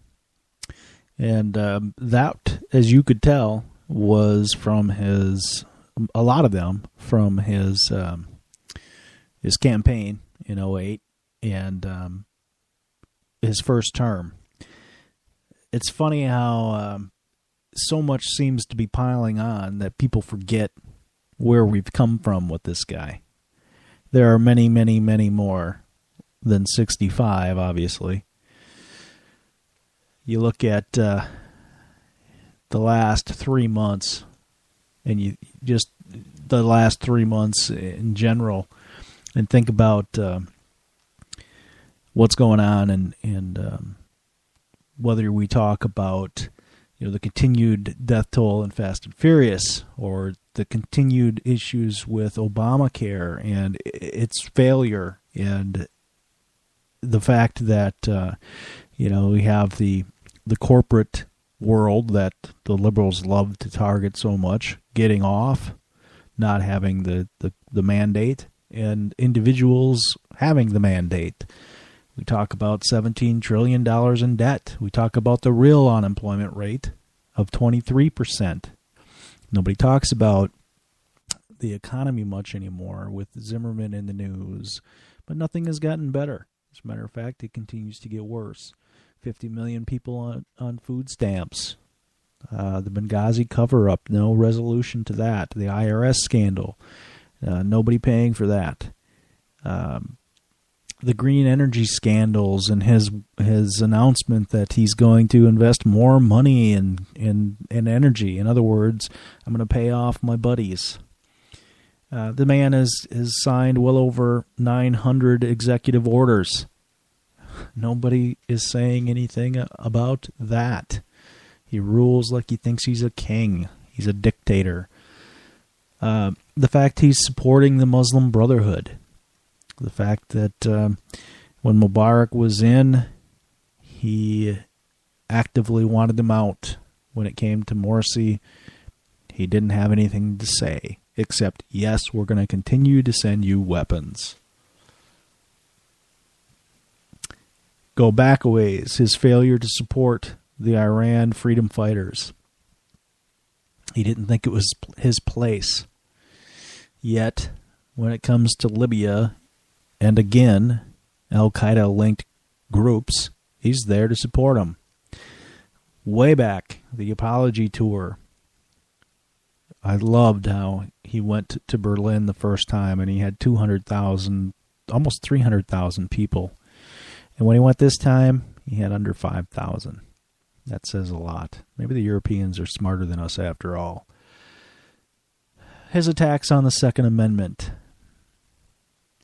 And that, as you could tell, was from a lot of them from his campaign in 2008 and his first term. It's funny how so much seems to be piling on that people forget where we've come from with this guy. There are many, many, many more than 65, obviously. You look at the last 3 months, and you just the last 3 months in general, and think about what's going on, and whether we talk about the continued death toll in Fast and Furious, or the continued issues with Obamacare and its failure, and the fact that we have the corporate world that the liberals love to target so much getting off, not having the mandate, and individuals having the mandate. We talk about $17 trillion in debt. We talk about the real unemployment rate of 23%. Nobody talks about the economy much anymore with Zimmerman in the news, but nothing has gotten better. As a matter of fact, it continues to get worse. 50 million people on food stamps. The Benghazi cover-up, no resolution to that. The IRS scandal, nobody paying for that. the green energy scandals and his announcement that he's going to invest more money in energy. In other words, I'm going to pay off my buddies. The man has signed well over 900 executive orders. Nobody is saying anything about that. He rules like he thinks he's a king. He's a dictator. The fact he's supporting the Muslim Brotherhood. The fact that when Mubarak was in, he actively wanted them out. When it came to Morsi, he didn't have anything to say, except, yes, we're going to continue to send you weapons. Go back a ways, his failure to support the Iran freedom fighters. He didn't think it was his place. Yet, when it comes to Libya, and again, Al-Qaeda-linked groups, he's there to support them. Way back, the apology tour. I loved how he went to Berlin the first time, and he had 200,000, almost 300,000 people. And when he went this time, he had under 5,000. That says a lot. Maybe the Europeans are smarter than us after all. His attacks on the Second Amendment.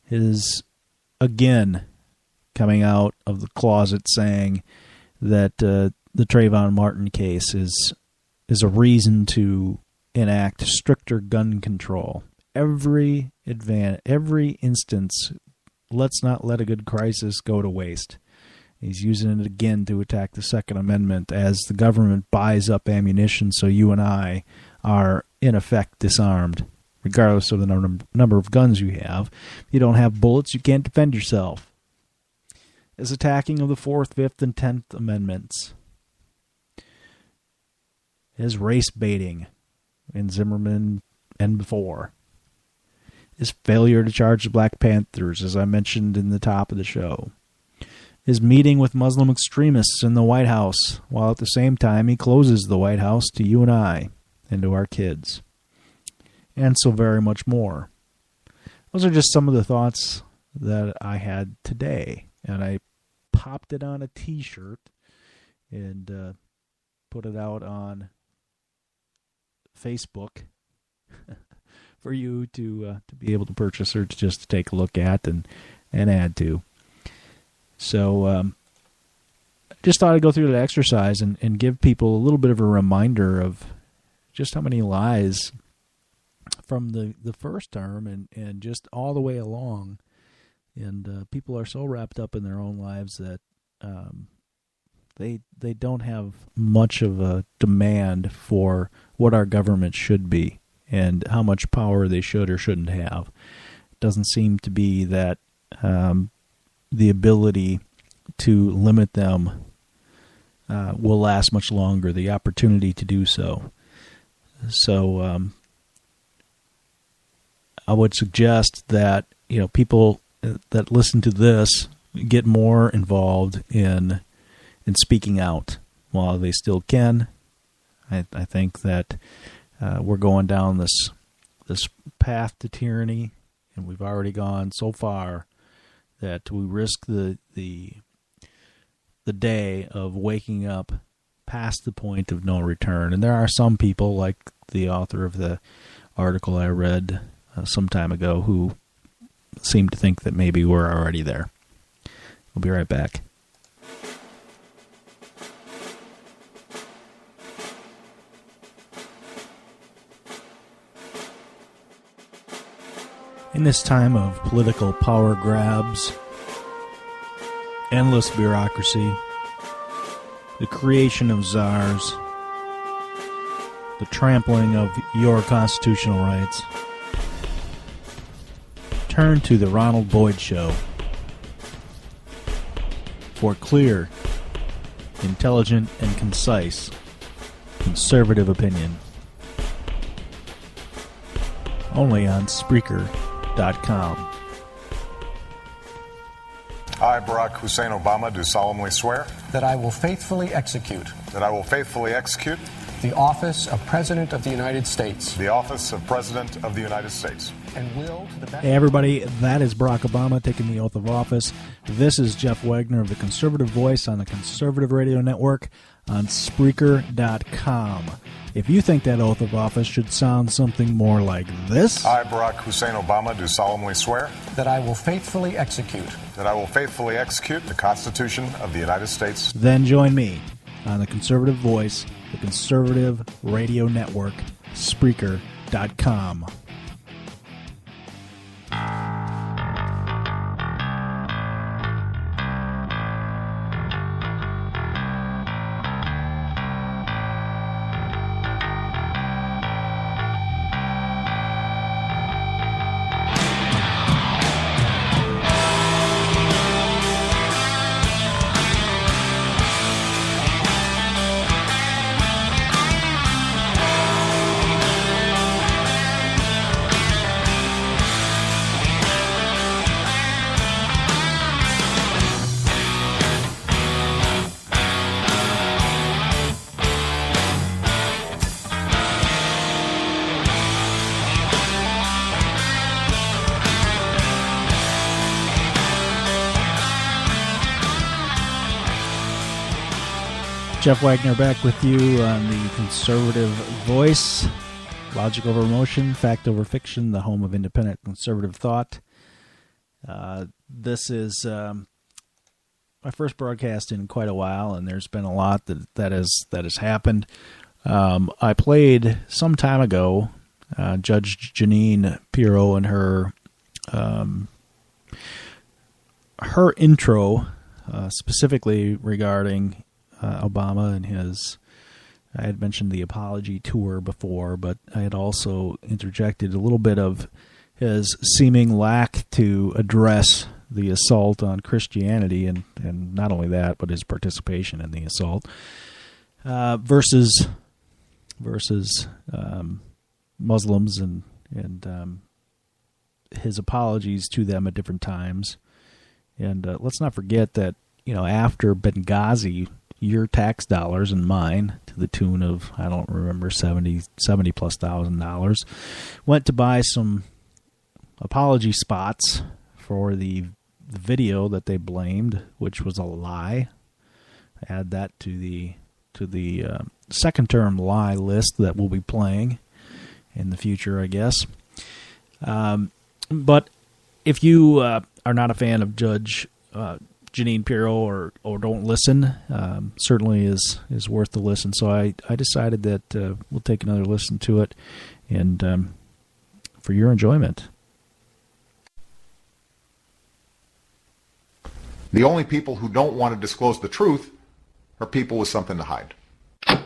His, again, coming out of the closet saying that the Trayvon Martin case is a reason to enact stricter gun control. Every instance, let's not let a good crisis go to waste. He's using it again to attack the Second Amendment as the government buys up ammunition so you and I are, in effect, disarmed. Regardless of the number of guns you have. If you don't have bullets, you can't defend yourself. His attacking of the 4th, 5th, and 10th Amendments. His race baiting in Zimmerman and before. His failure to charge the Black Panthers, as I mentioned in the top of the show. His meeting with Muslim extremists in the White House, while at the same time he closes the White House to you and I and to our kids. And so very much more. Those are just some of the thoughts that I had today. And I popped it on a t-shirt and put it out on Facebook for you to be able to purchase or just to take a look at and add to. So just thought I'd go through that exercise and give people a little bit of a reminder of just how many lies from the first term and just all the way along. And people are so wrapped up in their own lives that they don't have much of a demand for what our government should be and how much power they should or shouldn't have. It doesn't seem to be that the ability to limit them will last much longer, the opportunity to do so. So I would suggest that people that listen to this get more involved in speaking out while they still can. I think that we're going down this path to tyranny, and we've already gone so far that we risk the day of waking up past the point of no return. And there are some people, like the author of the article I read some time ago, who seem to think that maybe we're already there. We'll be right back. In this time of political power grabs, endless bureaucracy, the creation of czars, the trampling of your constitutional rights, turn to the Ronald Boyd Show for clear, intelligent, and concise conservative opinion. Only on Spreaker.com. I, Barack Hussein Obama, do solemnly swear that I will faithfully execute that I will faithfully execute the office of President of the United States. The office of President of the United States. And will to the best. Hey, everybody, that is Barack Obama taking the oath of office. This is Jeff Wagner of the Conservative Voice on the Conservative Radio Network on Spreaker.com. If you think that oath of office should sound something more like this. I, Barack Hussein Obama, do solemnly swear that I will faithfully execute the Constitution of the United States. Then join me on the Conservative Voice, the Conservative Radio Network, Spreaker.com. Jeff Wagner back with you on the Conservative Voice. Logic over emotion, fact over fiction, the home of independent conservative thought. This is my first broadcast in quite a while, and there's been a lot that has happened. I played some time ago Judge Jeanine Pirro and her intro, specifically regarding Obama and his, I had mentioned the apology tour before, but I had also interjected a little bit of his seeming lack to address the assault on Christianity, and not only that, but his participation in the assault, versus Muslims and his apologies to them at different times. And let's not forget that, after Benghazi, your tax dollars and mine, to the tune of, I don't remember, $70,000+ went to buy some apology spots for the video that they blamed, which was a lie. Add that to the second term lie list that we'll be playing in the future, I guess. But if you are not a fan of Judge Jeanine Pirro or don't listen, certainly is worth the listen. So I decided that we'll take another listen to it, and for your enjoyment. The only people who don't want to disclose the truth are people with something to hide. I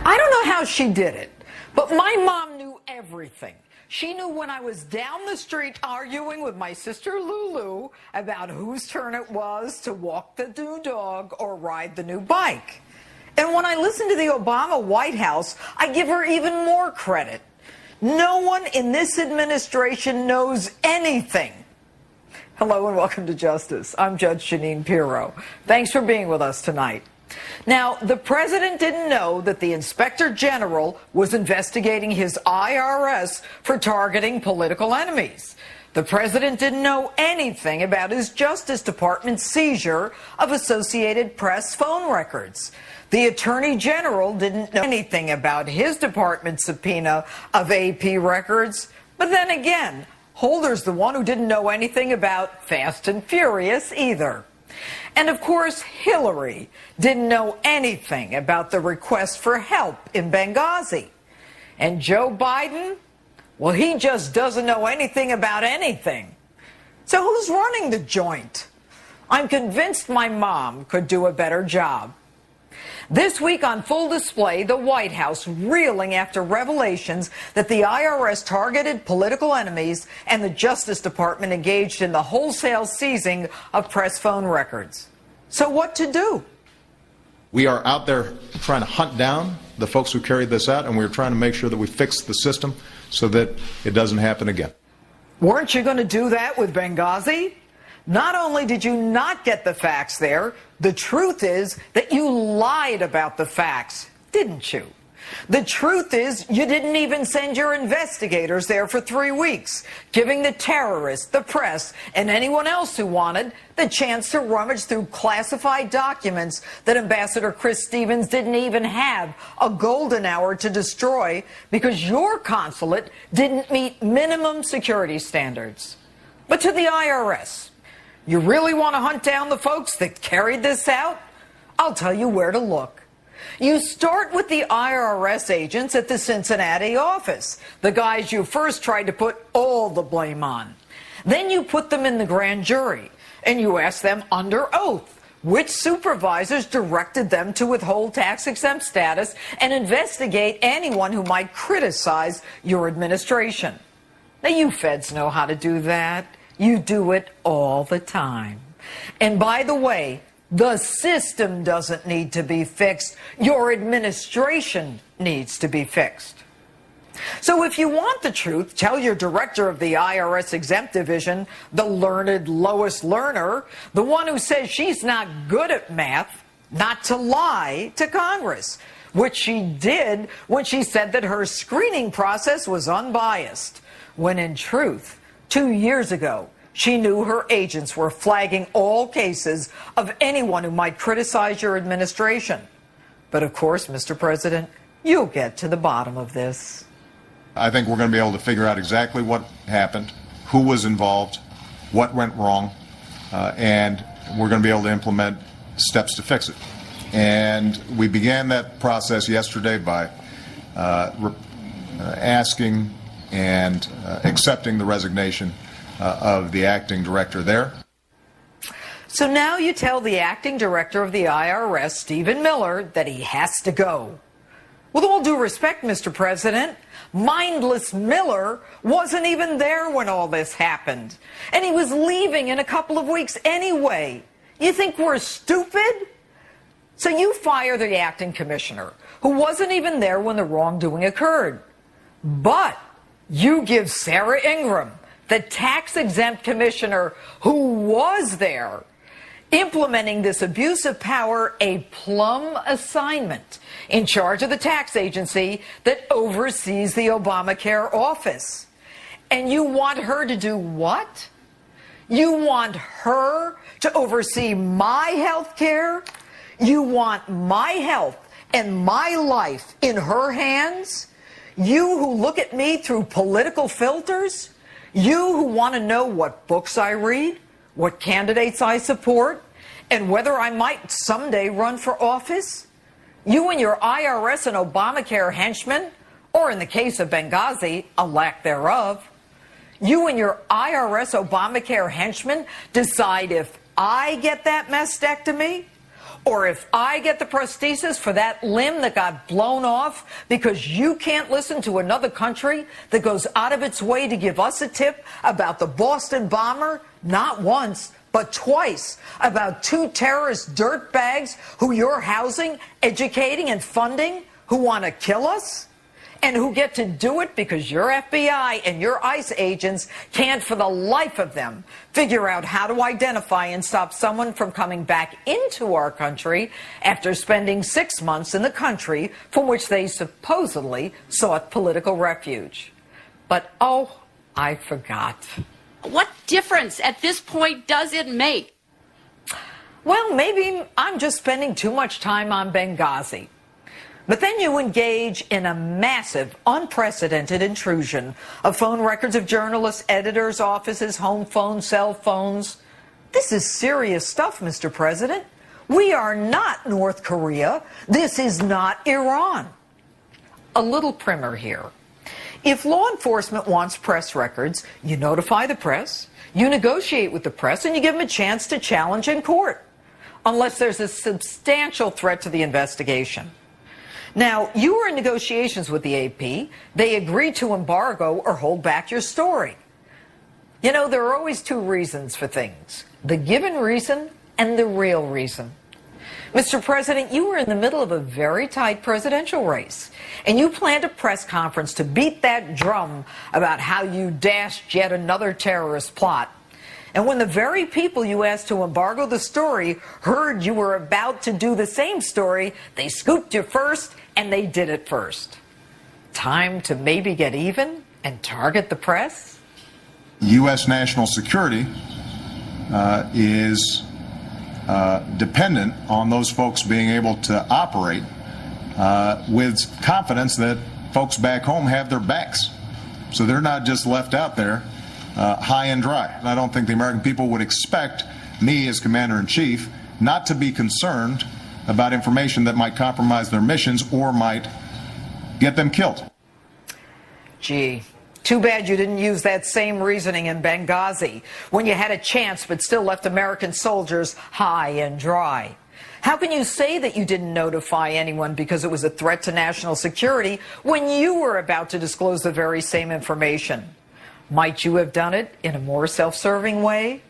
don't know how she did it, but my mom knew everything. She knew when I was down the street arguing with my sister Lulu about whose turn it was to walk the new dog or ride the new bike. And when I listened to the Obama White House, I give her even more credit. No one in this administration knows anything. Hello and welcome to Justice. I'm Judge Jeanine Pirro. Thanks for being with us tonight. Now, the president didn't know that the inspector general was investigating his IRS for targeting political enemies. The president didn't know anything about his Justice Department seizure of Associated Press phone records. The attorney general didn't know anything about his department's subpoena of AP records. But then again, Holder's the one who didn't know anything about Fast and Furious either. And of course, Hillary didn't know anything about the request for help in Benghazi. And Joe Biden, well, he just doesn't know anything about anything. So who's running the joint? I'm convinced my mom could do a better job. This week on full display, the White House reeling after revelations that the IRS targeted political enemies and the Justice Department engaged in the wholesale seizing of press phone records. So what to do? We are out there trying to hunt down the folks who carried this out, and we're trying to make sure that we fix the system so that it doesn't happen again. Weren't you going to do that with Benghazi? Not only did you not get the facts there, the truth is that you lied about the facts, didn't you? The truth is you didn't even send your investigators there for 3 weeks, giving the terrorists, the press, and anyone else who wanted the chance to rummage through classified documents that Ambassador Chris Stevens didn't even have a golden hour to destroy because your consulate didn't meet minimum security standards. But to the IRS, you really want to hunt down the folks that carried this out? I'll tell you where to look. You start with the IRS agents at the Cincinnati office, the guys you first tried to put all the blame on. Then you put them in the grand jury, and you ask them under oath which supervisors directed them to withhold tax-exempt status and investigate anyone who might criticize your administration. Now, you feds know how to do that. You do it all the time. And by the way, the system doesn't need to be fixed. Your administration needs to be fixed. So if you want the truth, tell your director of the IRS exempt division, the learned Lois Lerner, the one who says she's not good at math, not to lie to Congress, which she did when she said that her screening process was unbiased, when in truth, 2 years ago, she knew her agents were flagging all cases of anyone who might criticize your administration. But of course, Mr. President, you'll get to the bottom of this. I think we're going to be able to figure out exactly what happened, who was involved, what went wrong, and we're going to be able to implement steps to fix it. And we began that process yesterday by asking and accepting the resignation of the acting director there. So now you tell the acting director of the IRS, Stephen Miller, that he has to go. With all due respect, Mr. President, mindless Miller wasn't even there when all this happened. And he was leaving in a couple of weeks anyway. You think we're stupid? So you fire the acting commissioner, who wasn't even there when the wrongdoing occurred. But you give Sarah Ingram, the tax-exempt commissioner who was there, implementing this abuse of power, a plum assignment in charge of the tax agency that oversees the Obamacare office. And you want her to do what? You want her to oversee my health care? You want my health and my life in her hands? You who look at me through political filters? You who want to know what books I read, what candidates I support, and whether I might someday run for office? You and your IRS and Obamacare henchmen, or in the case of Benghazi, a lack thereof. You and your IRS Obamacare henchmen decide if I get that mastectomy, or if I get the prosthesis for that limb that got blown off because you can't listen to another country that goes out of its way to give us a tip about the Boston bomber, not once, but twice, about 2 terrorist dirtbags who you're housing, educating, and funding, who want to kill us? And who get to do it because your FBI and your ICE agents can't for the life of them figure out how to identify and stop someone from coming back into our country after spending 6 months in the country from which they supposedly sought political refuge. But, oh, I forgot. What difference at this point does it make? Well, maybe I'm just spending too much time on Benghazi. But then you engage in a massive, unprecedented intrusion of phone records of journalists, editors' offices, home phones, cell phones. This is serious stuff, Mr. President. We are not North Korea. This is not Iran. A little primer here. If law enforcement wants press records, you notify the press, you negotiate with the press, and you give them a chance to challenge in court, unless there's a substantial threat to the investigation. Now, you were in negotiations with the AP. They agreed to embargo or hold back your story. You know, there are always 2 reasons for things: the given reason and the real reason. Mr. President, you were in the middle of a very tight presidential race, and you planned a press conference to beat that drum about how you dashed yet another terrorist plot. And when the very people you asked to embargo the story heard you were about to do the same story, they scooped you first, and they did it first. Time to maybe get even and target the press? U.S. national security is dependent on those folks being able to operate with confidence that folks back home have their backs. So they're not just left out there high and dry. And I don't think the American people would expect me as Commander-in-Chief not to be concerned about information that might compromise their missions or might get them killed. Gee, too bad you didn't use that same reasoning in Benghazi when you had a chance but still left American soldiers high and dry. How can you say that you didn't notify anyone because it was a threat to national security when you were about to disclose the very same information? Might you have done it in a more self-serving way?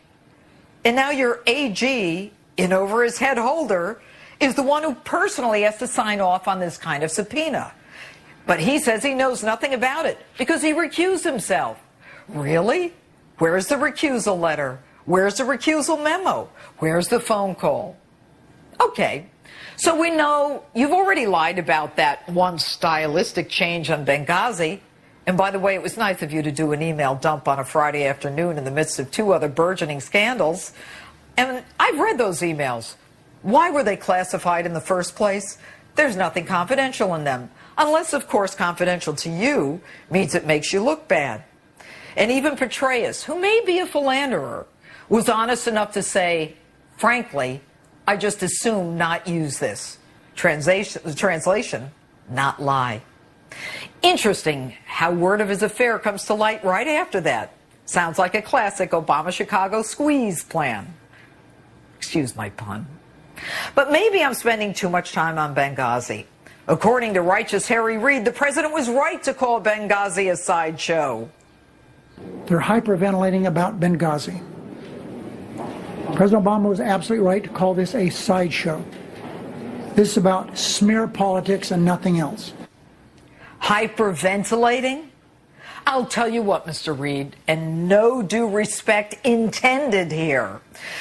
And now your AG, in over his head holder, is the one who personally has to sign off on this kind of subpoena. But he says he knows nothing about it because he recused himself. Really? Where's the recusal letter? Where's the recusal memo? Where's the phone call? Okay, so we know you've already lied about that one stylistic change on Benghazi. And by the way, it was nice of you to do an email dump on a Friday afternoon in the midst of two other burgeoning scandals. And I've read those emails. Why were they classified in the first place? There's nothing confidential in them. Unless, of course, confidential to you means it makes you look bad. And even Petraeus, who may be a philanderer, was honest enough to say, frankly, I just assume not use this. Translation, not lie. Interesting how word of his affair comes to light right after that. Sounds like a classic Obama-Chicago squeeze plan. Excuse my pun. But maybe I'm spending too much time on Benghazi. According to righteous Harry Reid, the president was right to call Benghazi a sideshow. They're hyperventilating about Benghazi. President Obama was absolutely right to call this a sideshow. This is about smear politics and nothing else. Hyperventilating? I'll tell you what, Mr. Reid, and no due respect intended here.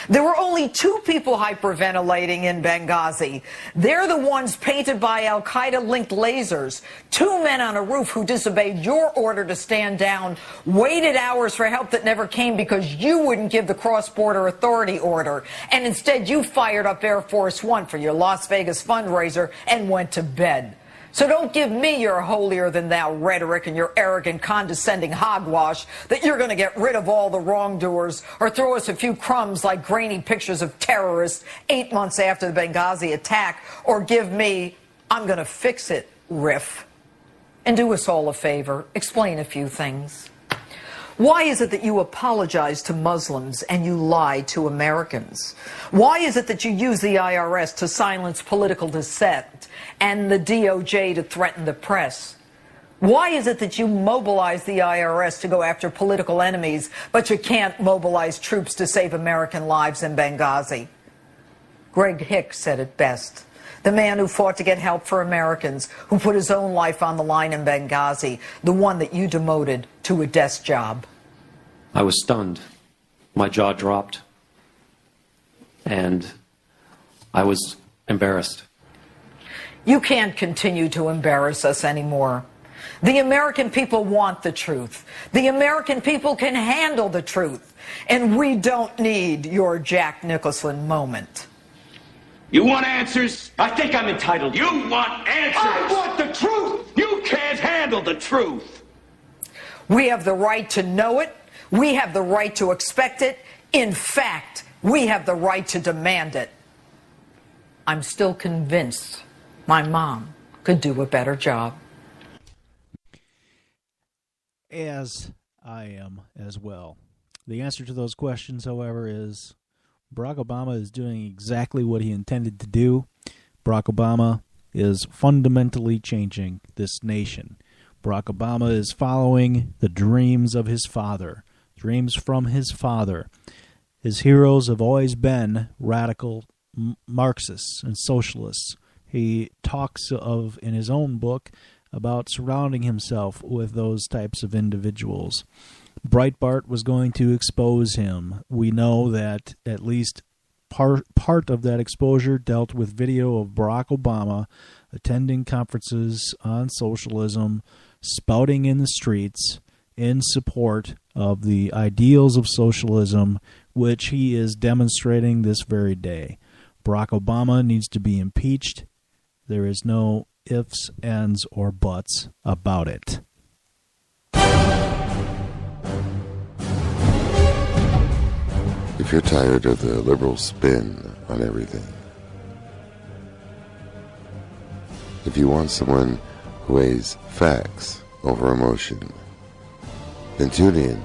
There were only two people hyperventilating in Benghazi. They're the ones painted by Al-Qaeda-linked lasers. Two men on a roof who disobeyed your order to stand down, waited hours for help that never came because you wouldn't give the cross-border authority order. And instead you fired up Air Force One for your Las Vegas fundraiser and went to bed. So don't give me your holier-than-thou rhetoric and your arrogant, condescending hogwash that you're going to get rid of all the wrongdoers or throw us a few crumbs like grainy pictures of terrorists 8 months after the Benghazi attack, or give me, I'm going to fix it, riff. And do us all a favor, explain a few things. Why is it that you apologize to Muslims and you lie to Americans? Why is it that you use the IRS to silence political dissent and the DOJ to threaten the press? Why is it that you mobilize the IRS to go after political enemies, but you can't mobilize troops to save American lives in Benghazi? Greg Hicks said it best. The man who fought to get help for Americans, who put his own life on the line in Benghazi, the one that you demoted to a desk job. I was stunned. My jaw dropped. And I was embarrassed. You can't continue to embarrass us anymore. The American people want the truth. The American people can handle the truth. And we don't need your Jack Nicholson moment. You want answers? I think I'm entitled. You want answers? I want the truth! You can't handle the truth! We have the right to know it. We have the right to expect it. In fact, we have the right to demand it. I'm still convinced my mom could do a better job. As I am as well. The answer to those questions, however, is Barack Obama is doing exactly what he intended to do. Barack Obama is fundamentally changing this nation. Barack Obama is following the dreams of his father, dreams from his father. His heroes have always been radical Marxists and socialists. He talks of, in his own book, about surrounding himself with those types of individuals. Breitbart was going to expose him. We know that at least part of that exposure dealt with video of Barack Obama attending conferences on socialism, spouting in the streets in support of the ideals of socialism, which he is demonstrating this very day. Barack Obama needs to be impeached. There is no ifs, ands, or buts about it. If you're tired of the liberal spin on everything, if you want someone who weighs facts over emotion, then tune in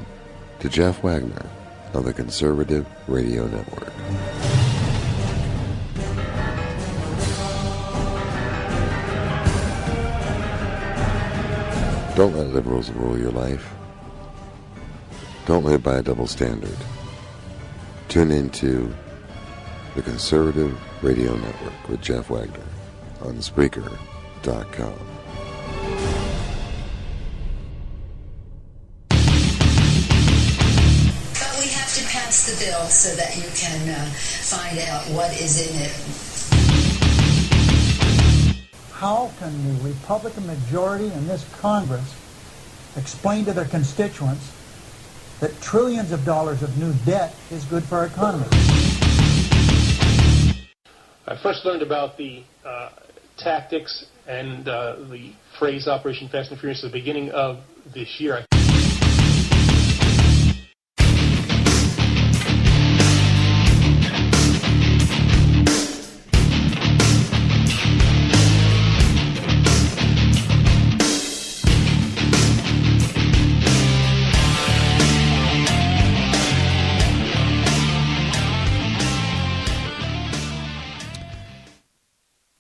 to Jeff Wagner on the Conservative Radio Network. Don't let liberals rule your life. Don't live by a double standard. Tune into the Conservative Radio Network with Jeff Wagner on Spreaker.com. But we have to pass the bill so that you can find out what is in it. How can the Republican majority in this Congress explain to their constituents that trillions of dollars of new debt is good for our economy? I first learned about the tactics and the phrase Operation Fast and Furious at the beginning of this year.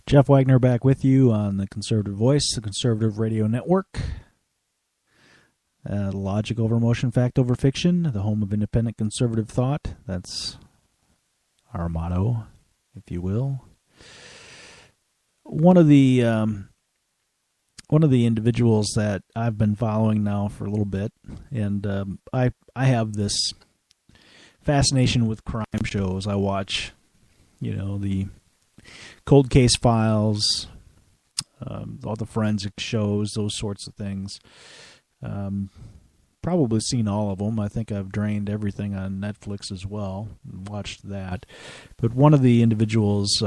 Jeff Wagner back with you on the Conservative Voice, the Conservative Radio Network. Logic over emotion, fact over fiction, the home of independent conservative thought. That's our motto, if you will. One of the individuals that I've been following now for a little bit, and I have this fascination with crime shows. I watch, the Cold Case Files, all the forensic shows, those sorts of things. Probably seen all of them. I think I've drained everything on Netflix as well and watched that. But one of the individuals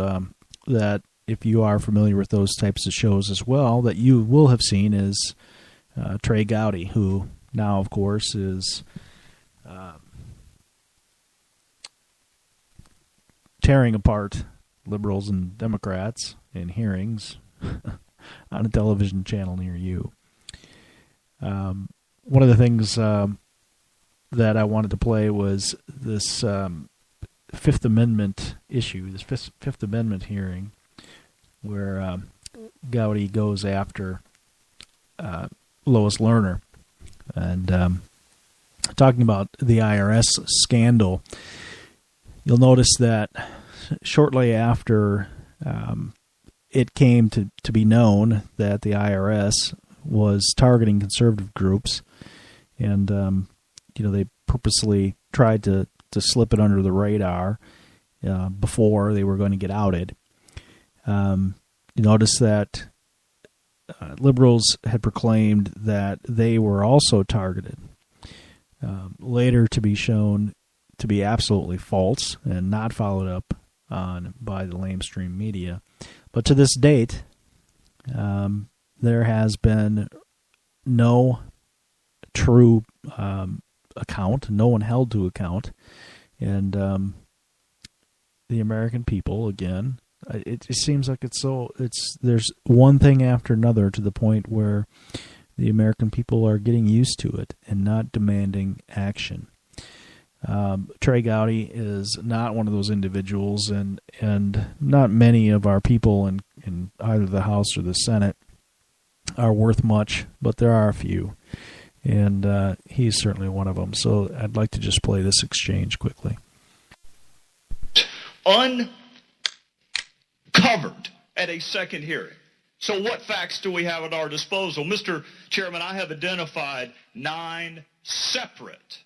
that, if you are familiar with those types of shows as well, that you will have seen is Trey Gowdy, who now, of course, is tearing apart liberals and Democrats in hearings on a television channel near you. One of the things that I wanted to play was this Fifth Amendment issue, this Fifth Amendment hearing, where Gowdy goes after Lois Lerner and talking about the IRS scandal. You'll notice that shortly after it came to be known that the IRS was targeting conservative groups, and they purposely tried to slip it under the radar before they were going to get outed. You notice that liberals had proclaimed that they were also targeted, later to be shown to be absolutely false and not followed up on by the lamestream media. But to this date, there has been no true account, no one held to account, and the American people, again, it just seems like there's one thing after another to the point where the American people are getting used to it and not demanding action. Trey Gowdy is not one of those individuals, and not many of our people in either the House or the Senate are worth much, but there are a few, and he's certainly one of them. So I'd like to just play this exchange quickly. Uncovered at a second hearing. So what facts do we have at our disposal? Mr. Chairman, I have identified 9 separate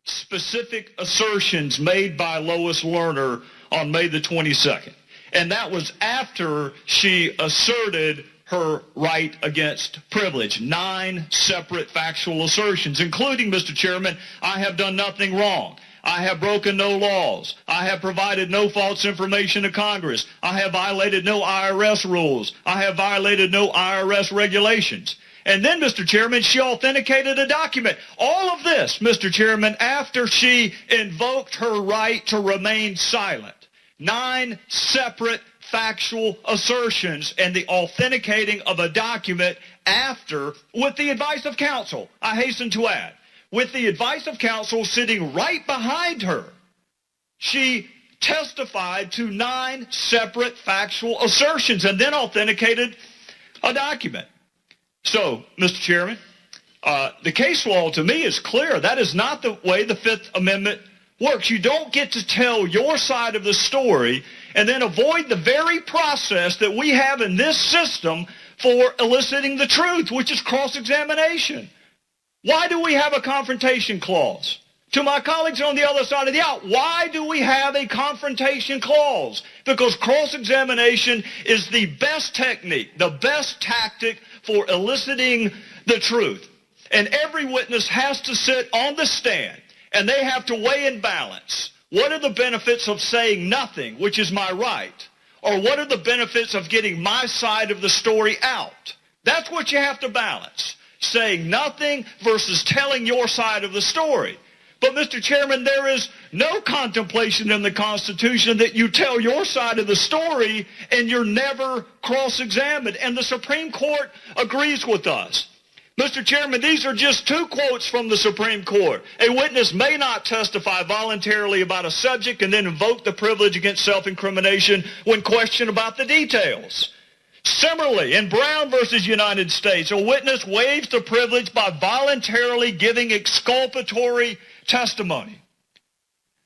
specific assertions made by Lois Lerner on May the 22nd. And that was after she asserted her right against privilege. 9 separate factual assertions, including, Mr. Chairman, I have done nothing wrong. I have broken no laws. I have provided no false information to Congress. I have violated no IRS rules. I have violated no IRS regulations. And then, Mr. Chairman, she authenticated a document. All of this, Mr. Chairman, after she invoked her right to remain silent. 9 separate factual assertions and the authenticating of a document after, with the advice of counsel, I hasten to add, with the advice of counsel sitting right behind her, she testified to 9 separate factual assertions and then authenticated a document. So, Mr. Chairman, the case law to me is clear. That is not the way the Fifth Amendment works. You don't get to tell your side of the story and then avoid the very process that we have in this system for eliciting the truth, which is cross-examination. Why do we have a confrontation clause? To my colleagues on the other side of the aisle, why do we have a confrontation clause? Because cross-examination is the best technique, the best tactic for eliciting the truth. And every witness has to sit on the stand, and they have to weigh and balance. What are the benefits of saying nothing, which is my right? Or what are the benefits of getting my side of the story out? That's what you have to balance. Saying nothing versus telling your side of the story. But, Mr. Chairman, there is no contemplation in the Constitution that you tell your side of the story and you're never cross-examined. And the Supreme Court agrees with us. Mr. Chairman, these are just 2 quotes from the Supreme Court. A witness may not testify voluntarily about a subject and then invoke the privilege against self-incrimination when questioned about the details. Similarly, in Brown versus United States, a witness waives the privilege by voluntarily giving exculpatory testimony.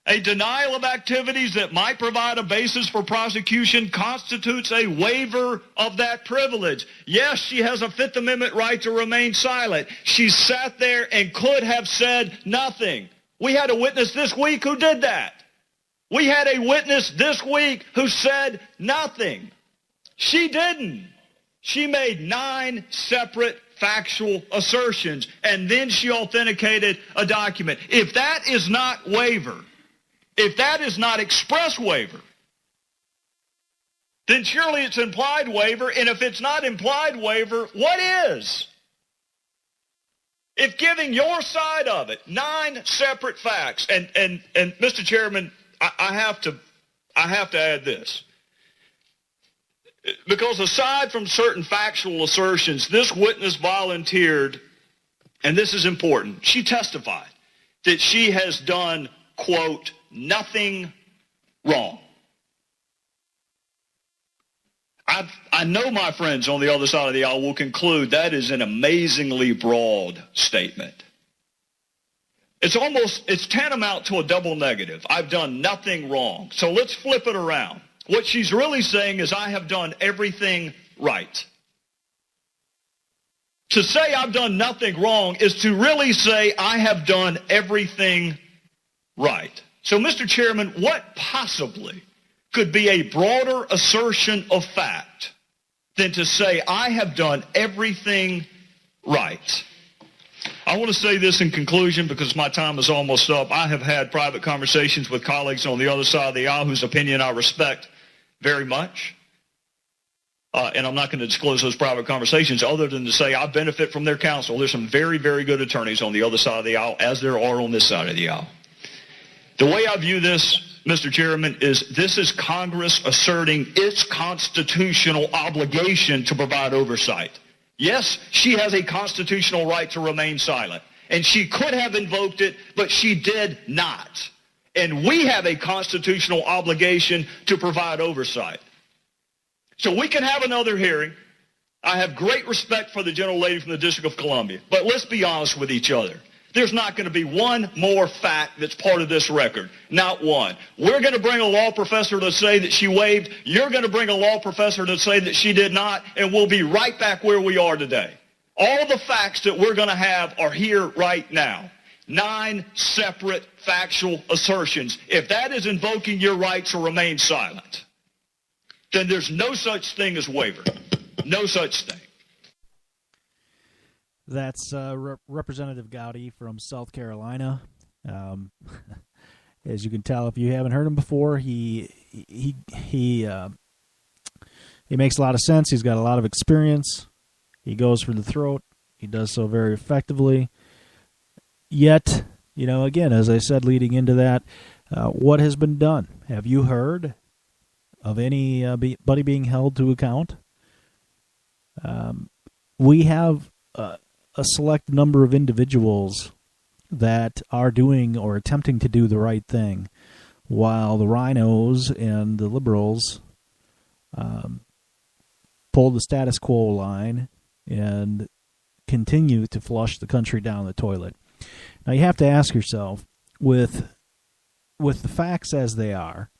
A denial of activities that might provide a basis for prosecution constitutes a waiver of that privilege. Yes, she has a Fifth Amendment right to remain silent. She sat there and could have said nothing. We had a witness this week who did that. We had a witness this week who said nothing. She didn't. She made 9 separate factual assertions, and then she authenticated a document. If that is not waiver, if that is not express waiver, then surely it's implied waiver, and if it's not implied waiver, what is? If giving your side of it, 9 separate facts, and Mr. Chairman, I have to add this. Because aside from certain factual assertions, this witness volunteered, and this is important, she testified that she has done, quote, nothing wrong. I know my friends on the other side of the aisle will conclude that is an amazingly broad statement. It's tantamount to a double negative. I've done nothing wrong. So let's flip it around. What she's really saying is I have done everything right. To say I've done nothing wrong is to really say I have done everything right. So, Mr. Chairman, what possibly could be a broader assertion of fact than to say I have done everything right? I want to say this in conclusion because my time is almost up. I have had private conversations with colleagues on the other side of the aisle whose opinion I respect very much. And I'm not going to disclose those private conversations other than to say I benefit from their counsel. There's some very, very good attorneys on the other side of the aisle, as there are on this side of the aisle. The way I view this, Mr. Chairman, is this is Congress asserting its constitutional obligation to provide oversight. Yes, she has a constitutional right to remain silent, and she could have invoked it, but she did not. And we have a constitutional obligation to provide oversight. So we can have another hearing. I have great respect for the gentlelady from the District of Columbia, but let's be honest with each other. There's not going to be one more fact that's part of this record. Not one. We're going to bring a law professor to say that she waived. You're going to bring a law professor to say that she did not, and we'll be right back where we are today. All the facts that we're going to have are here right now. 9 separate factual assertions. If that is invoking your right to remain silent, then there's no such thing as waiver. No such thing. That's Representative Gowdy from South Carolina. As you can tell, if you haven't heard him before, he makes a lot of sense. He's got a lot of experience. He goes for the throat. He does so very effectively. Yet, again, as I said leading into that, what has been done? Have you heard of anybody being held to account? We have a select number of individuals that are doing or attempting to do the right thing, while the rhinos and the liberals pull the status quo line and continue to flush the country down the toilet. Now you have to ask yourself, with the facts as they are,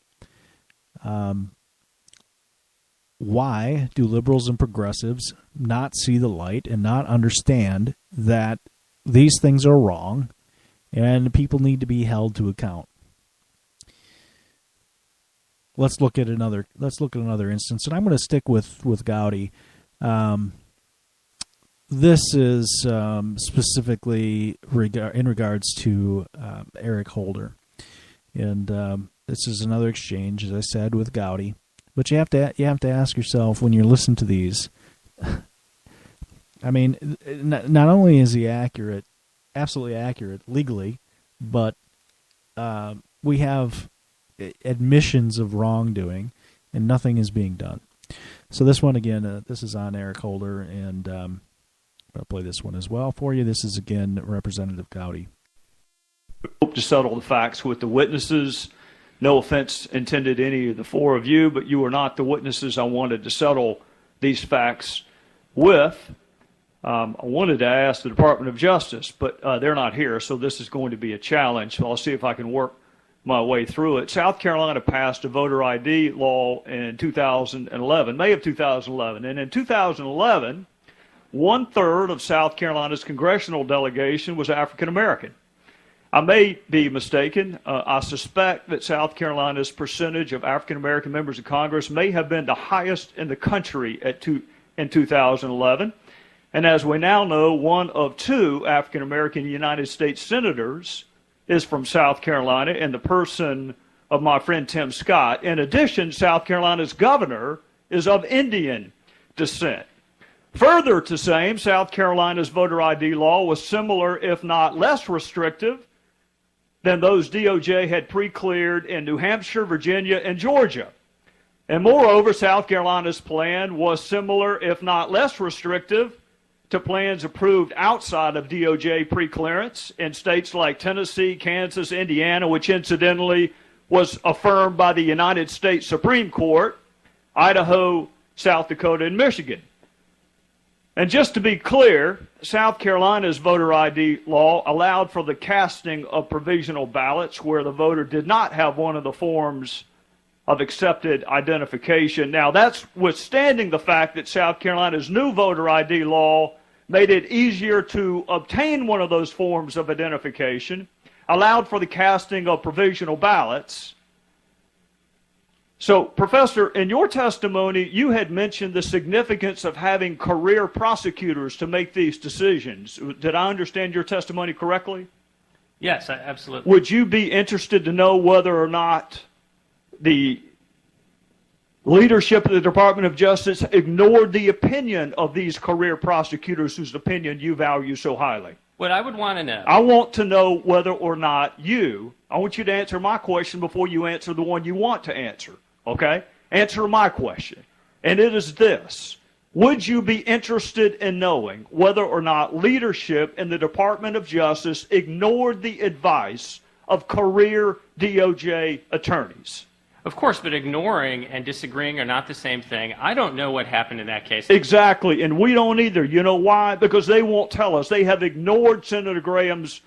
why do liberals and progressives not see the light and not understand that these things are wrong and people need to be held to account? Let's look at another instance, and I'm going to stick with Gowdy. This is specifically in regards to Eric Holder, and this is another exchange, as I said, with Gowdy. But you have to ask yourself when you're listening to these. I mean, not only is he accurate, absolutely accurate legally, but we have admissions of wrongdoing, and nothing is being done. So this one again, this is on Eric Holder, and I'll play this one as well for you. This is again Representative Gowdy. Hope to settle the facts with the witnesses. No offense intended to any of the four of you, but you are not the witnesses I wanted to settle these facts with. I wanted to ask the Department of Justice, but they're not here, so this is going to be a challenge. So I'll see if I can work my way through it. South Carolina passed a voter ID law in 2011, May of 2011. And in 2011, 1/3 of South Carolina's congressional delegation was African American. I may be mistaken. I suspect that South Carolina's percentage of African American members of Congress may have been the highest in the country in 2011. And as we now know, 1 of 2 African American United States senators is from South Carolina, in the person of my friend Tim Scott. In addition, South Carolina's governor is of Indian descent. Further to same, South Carolina's voter ID law was similar, if not less restrictive, than those DOJ had pre-cleared in New Hampshire, Virginia, and Georgia. And moreover, South Carolina's plan was similar, if not less restrictive, to plans approved outside of DOJ pre-clearance in states like Tennessee, Kansas, Indiana, which incidentally was affirmed by the United States Supreme Court, Idaho, South Dakota, and Michigan. And just to be clear, South Carolina's voter ID law allowed for the casting of provisional ballots where the voter did not have one of the forms of accepted identification. Now, that's withstanding the fact that South Carolina's new voter ID law made it easier to obtain one of those forms of identification, allowed for the casting of provisional ballots. So, Professor, in your testimony, you had mentioned the significance of having career prosecutors to make these decisions. Did I understand your testimony correctly? Yes, absolutely. Would you be interested to know whether or not the leadership of the Department of Justice ignored the opinion of these career prosecutors whose opinion you value so highly? What I would want to know... I want to know whether or not I want you to answer my question before you answer the one you want to answer. Okay? Answer my question. And it is this. Would you be interested in knowing whether or not leadership in the Department of Justice ignored the advice of career DOJ attorneys? Of course, but ignoring and disagreeing are not the same thing. I don't know what happened in that case. Exactly, and we don't either. You know why? Because they won't tell us. They have ignored Senator Graham's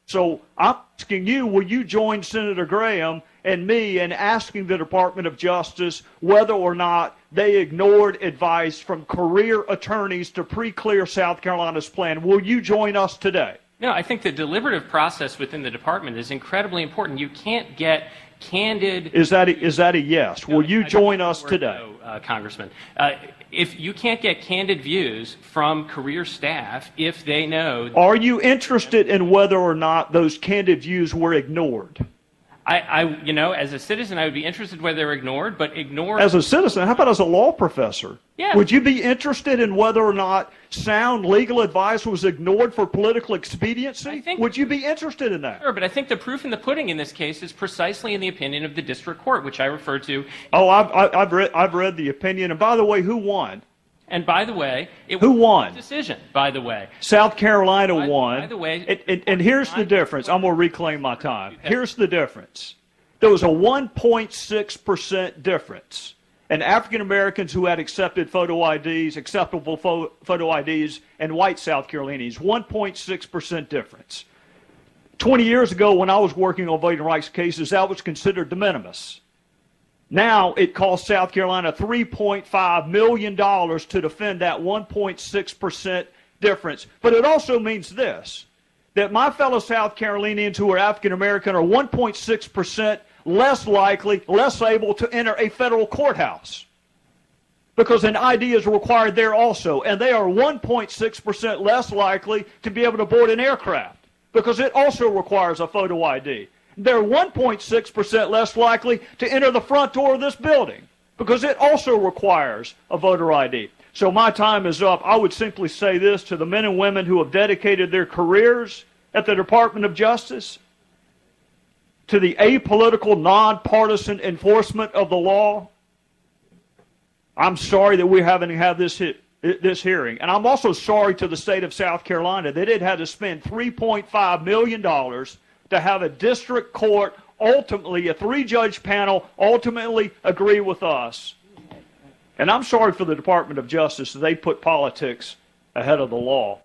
So I'm asking you, will you join Senator Graham and me in asking the Department of Justice whether or not they ignored advice from career attorneys to pre-clear South Carolina's plan? Will you join us today? No, I think the deliberative process within the department is incredibly important. You can't get candid... Is that a yes? Will you join us today? No, Congressman. If you can't get candid views from career staff, if they know... Are you interested in whether or not those candid views were ignored? As a citizen, I would be interested whether they were ignored, but ignored... As a citizen, how about as a law professor? Yeah. Would you be interested in whether or not sound legal advice was ignored for political expediency? Would you be interested in that? Sure, but I think the proof in the pudding in this case is precisely in the opinion of the district court, which I referred to. Oh, I've read the opinion. And by the way, who won? And by the way, it was who won? A decision, by the way. South Carolina won. By the way. And here's the difference. I'm going to reclaim my time. Here's the difference. There was a 1.6% difference in African Americans who had accepted acceptable photo IDs, and white South Carolinians. 1.6% difference. 20 years ago, when I was working on voting rights cases, that was considered de minimis. Now it costs South Carolina $3.5 million to defend that 1.6% difference. But it also means this, that my fellow South Carolinians who are African American are 1.6% less likely, less able to enter a federal courthouse, because an ID is required there also. And they are 1.6% less likely to be able to board an aircraft, because it also requires a photo ID. They're 1.6% less likely to enter the front door of this building, because it also requires a voter ID. So my time is up. I would simply say this to the men and women who have dedicated their careers at the Department of Justice, to the apolitical, nonpartisan enforcement of the law. I'm sorry that we're having to have this hearing. And I'm also sorry to the state of South Carolina that it had to spend $3.5 million to have a district court, ultimately a 3-judge panel, ultimately agree with us. And I'm sorry for the Department of Justice that they put politics ahead of the law.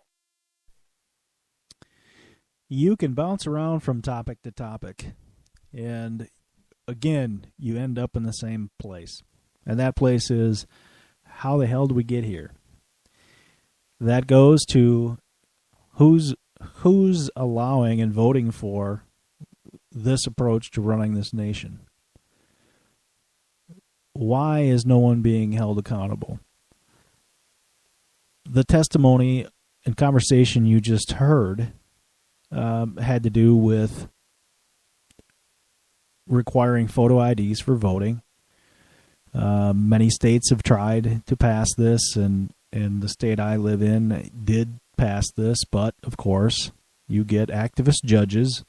You can bounce around from topic to topic, and again, you end up in the same place. And that place is, how the hell do we get here? That goes to who's allowing and voting for this approach to running this nation. Why is no one being held accountable? The testimony and conversation you just heard had to do with requiring photo IDs for voting. Many states have tried to pass this, and the state I live in did pass this, but of course you get activist judges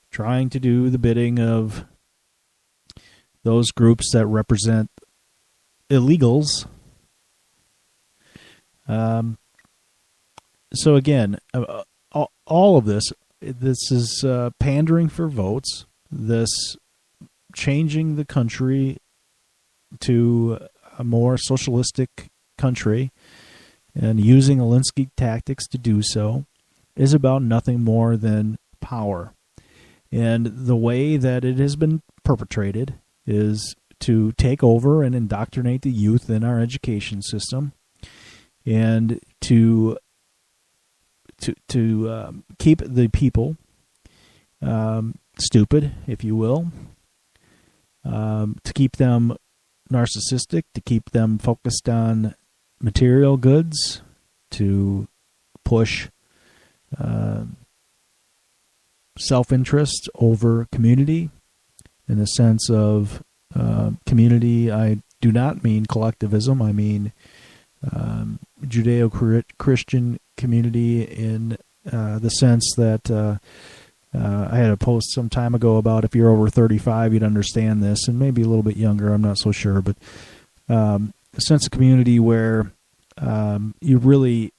trying to do the bidding of those groups that represent illegals. So again, all of this is pandering for votes, this changing the country to a more socialistic country, and using Alinsky tactics to do so is about nothing more than power. And the way that it has been perpetrated is to take over and indoctrinate the youth in our education system, and to keep the people stupid, if you will, to keep them narcissistic, to keep them focused on material goods, to push self-interest over community. In the sense of community, I do not mean collectivism. I mean Judeo-Christian community in the sense that I had a post some time ago about if you're over 35, you'd understand this, and maybe a little bit younger, I'm not so sure, but a sense of community where you really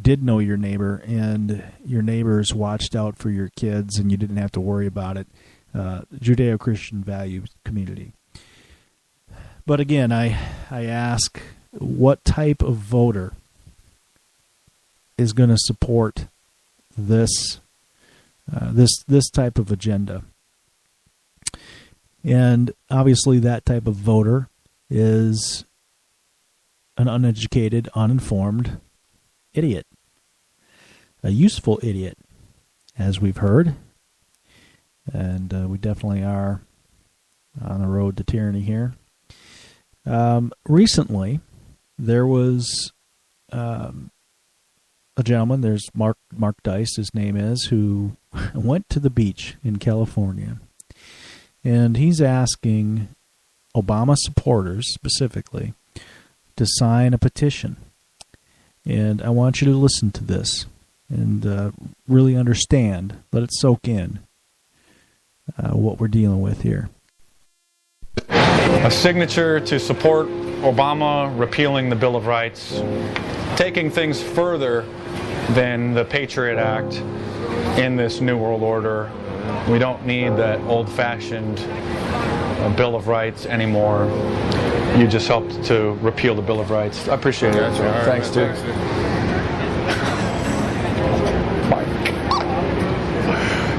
did know your neighbor, and your neighbors watched out for your kids, and you didn't have to worry about it. Judeo-Christian value community. But again, I ask, what type of voter is going to support this this type of agenda. And obviously that type of voter is an uneducated, uninformed idiot. A useful idiot, as we've heard. And we definitely are on the road to tyranny here. Recently, there was a gentleman, there's Mark Dice, his name is, who went to the beach in California. And he's asking Obama supporters, specifically, to sign a petition. And I want you to listen to this and really understand, let it soak in, what we're dealing with here. A signature to support Obama repealing the Bill of Rights, taking things further than the Patriot Act in this New World Order. We don't need that old-fashioned Bill of Rights anymore. You just helped to repeal the Bill of Rights. I appreciate it. Right, thanks, dude.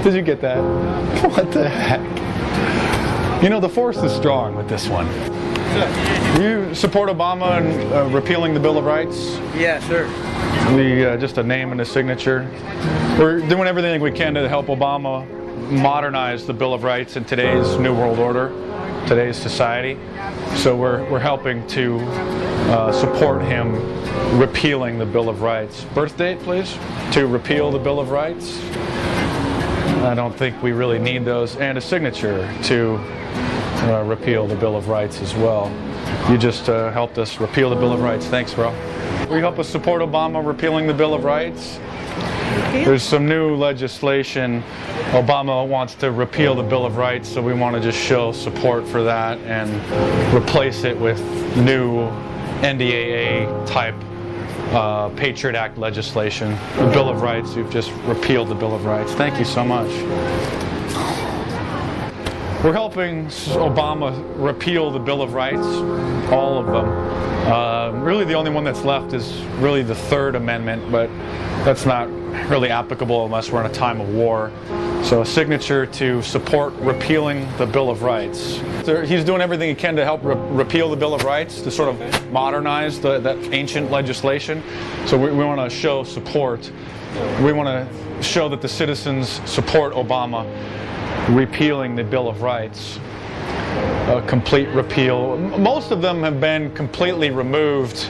Did you get that? What the heck? You know, the force is strong with this one. You support Obama in repealing the Bill of Rights? Yeah, sure. Just a name and a signature. We're doing everything we can to help Obama modernize the Bill of Rights in today's New World Order, today's society. So we're helping to support him repealing the Bill of Rights. Birth date, please, to repeal the Bill of Rights. I don't think we really need those. And a signature to repeal the Bill of Rights as well. You just helped us repeal the Bill of Rights. Thanks, bro. Will you help us support Obama repealing the Bill of Rights? There's some new legislation. Obama wants to repeal the Bill of Rights, so we want to just show support for that and replace it with new NDAA-type Patriot Act legislation. The Bill of Rights, you've just repealed the Bill of Rights. Thank you so much. We're helping Obama repeal the Bill of Rights, all of them. Really the only one that's left is really the Third Amendment, but that's not really applicable unless we're in a time of war. So a signature to support repealing the Bill of Rights. He's doing everything he can to help repeal the Bill of Rights, to sort of modernize that ancient legislation. So we want to show support. We want to show that the citizens support Obama repealing the Bill of Rights. A complete repeal. Most of them have been completely removed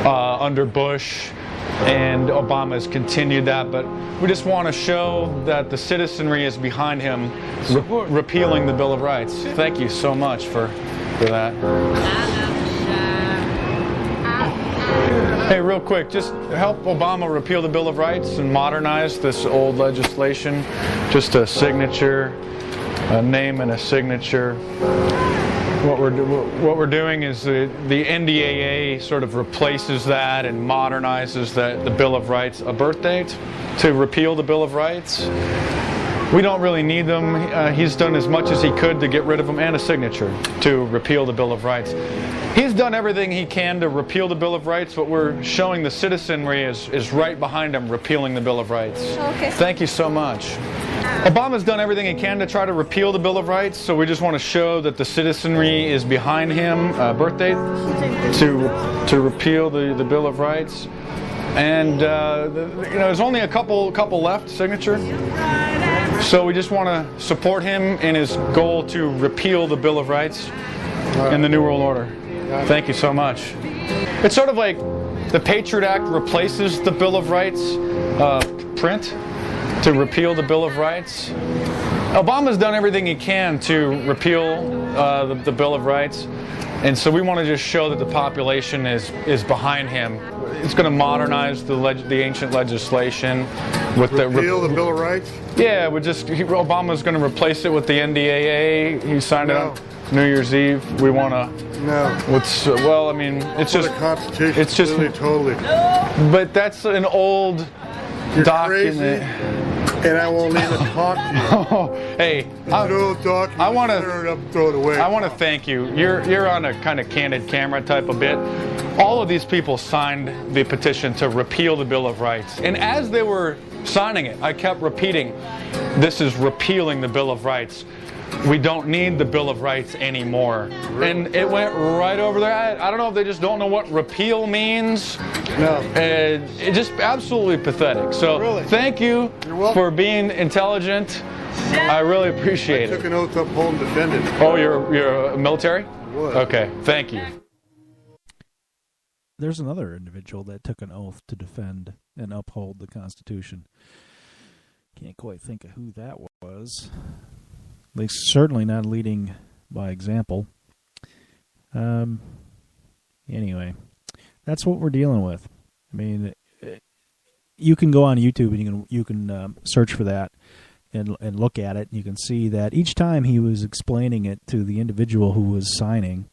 under Bush, and Obama has continued that, but we just want to show that the citizenry is behind him repealing the Bill of Rights. Thank you so much for that. Hey, real quick, just help Obama repeal the Bill of Rights and modernize this old legislation. Just a signature, a name and a signature. What we're doing is the NDAA sort of replaces that and modernizes the Bill of Rights. A birth date to repeal the Bill of Rights. We don't really need them. He's done as much as he could to get rid of them, and a signature to repeal the Bill of Rights. He's done everything he can to repeal the Bill of Rights, but we're showing the citizenry is right behind him repealing the Bill of Rights. Okay. Thank you so much. Obama's done everything he can to try to repeal the Bill of Rights, so we just want to show that the citizenry is behind him. Birth date to repeal the Bill of Rights. And there's only a couple left, signature. So we just want to support him in his goal to repeal the Bill of Rights in the New World Order. Thank you so much. It's sort of like the Patriot Act replaces the Bill of Rights print to repeal the Bill of Rights. Obama's done everything he can to repeal the Bill of Rights, and so we want to just show that the population is behind him. It's going to modernize the ancient legislation with repeal the Bill of Rights. Yeah, Obama's going to replace it with the NDAA. He signed it on New Year's Eve. We want to. No. It's just the Constitution. It's just totally. But that's an old document. Crazy. And I won't even talk to you. Oh, hey, I want to thank you. You're on a kind of candid camera type of bit. All of these people signed the petition to repeal the Bill of Rights. And as they were signing it, I kept repeating, this is repealing the Bill of Rights. We don't need the Bill of Rights anymore. And it went right over their head. I don't know if they just don't know what repeal means. No. It's just absolutely pathetic. So thank you for being intelligent. I really appreciate it. I took an oath to uphold and defend it. Oh, you're military? I was. Okay, thank you. There's another individual that took an oath to defend and uphold the Constitution. Can't quite think of who that was. They're certainly not leading by example. Anyway, that's what we're dealing with. I mean, you can go on YouTube and you can search for that and look at it. You can see that each time he was explaining it to the individual who was signing,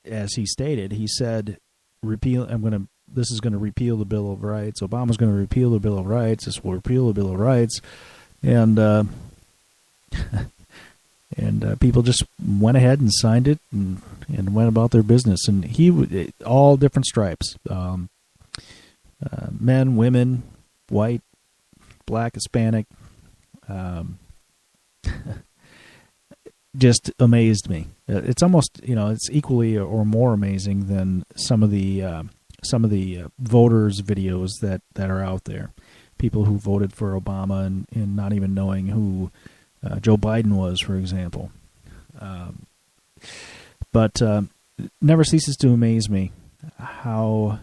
as he stated, he said, this is going to repeal the Bill of Rights. Obama's going to repeal the Bill of Rights. This will repeal the Bill of Rights. And people just went ahead and signed it and went about their business. And all different stripes, men, women, white, black, Hispanic, just amazed me. It's almost, it's equally or more amazing than some of the voters' videos that are out there. People who voted for Obama and not even knowing who Joe Biden was, for example. But never ceases to amaze me how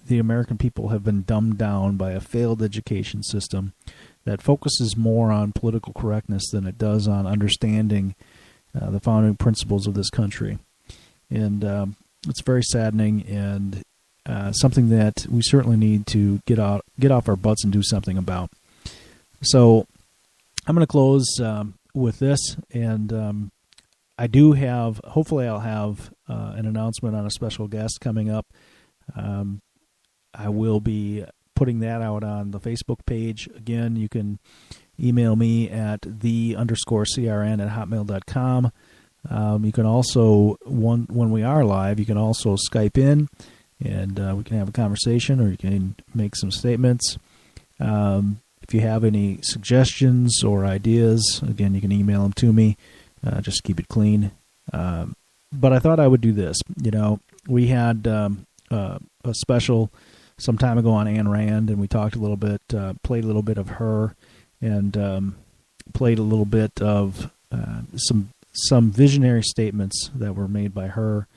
the American people have been dumbed down by a failed education system that focuses more on political correctness than it does on understanding the founding principles of this country. And it's very saddening and something that we certainly need to get off our butts and do something about. So I'm going to close with this, and I do have, hopefully I'll have an announcement on a special guest coming up. I will be putting that out on the Facebook page. Again, you can email me at the_CRN@hotmail.com. You can also, when we are live, you can also Skype in, and we can have a conversation, or you can make some statements. If you have any suggestions or ideas, again, you can email them to me. Just keep it clean. But I thought I would do this. We had a special some time ago on Ayn Rand, and we talked a little bit, played a little bit of her, and played a little bit of some visionary statements that were made by her.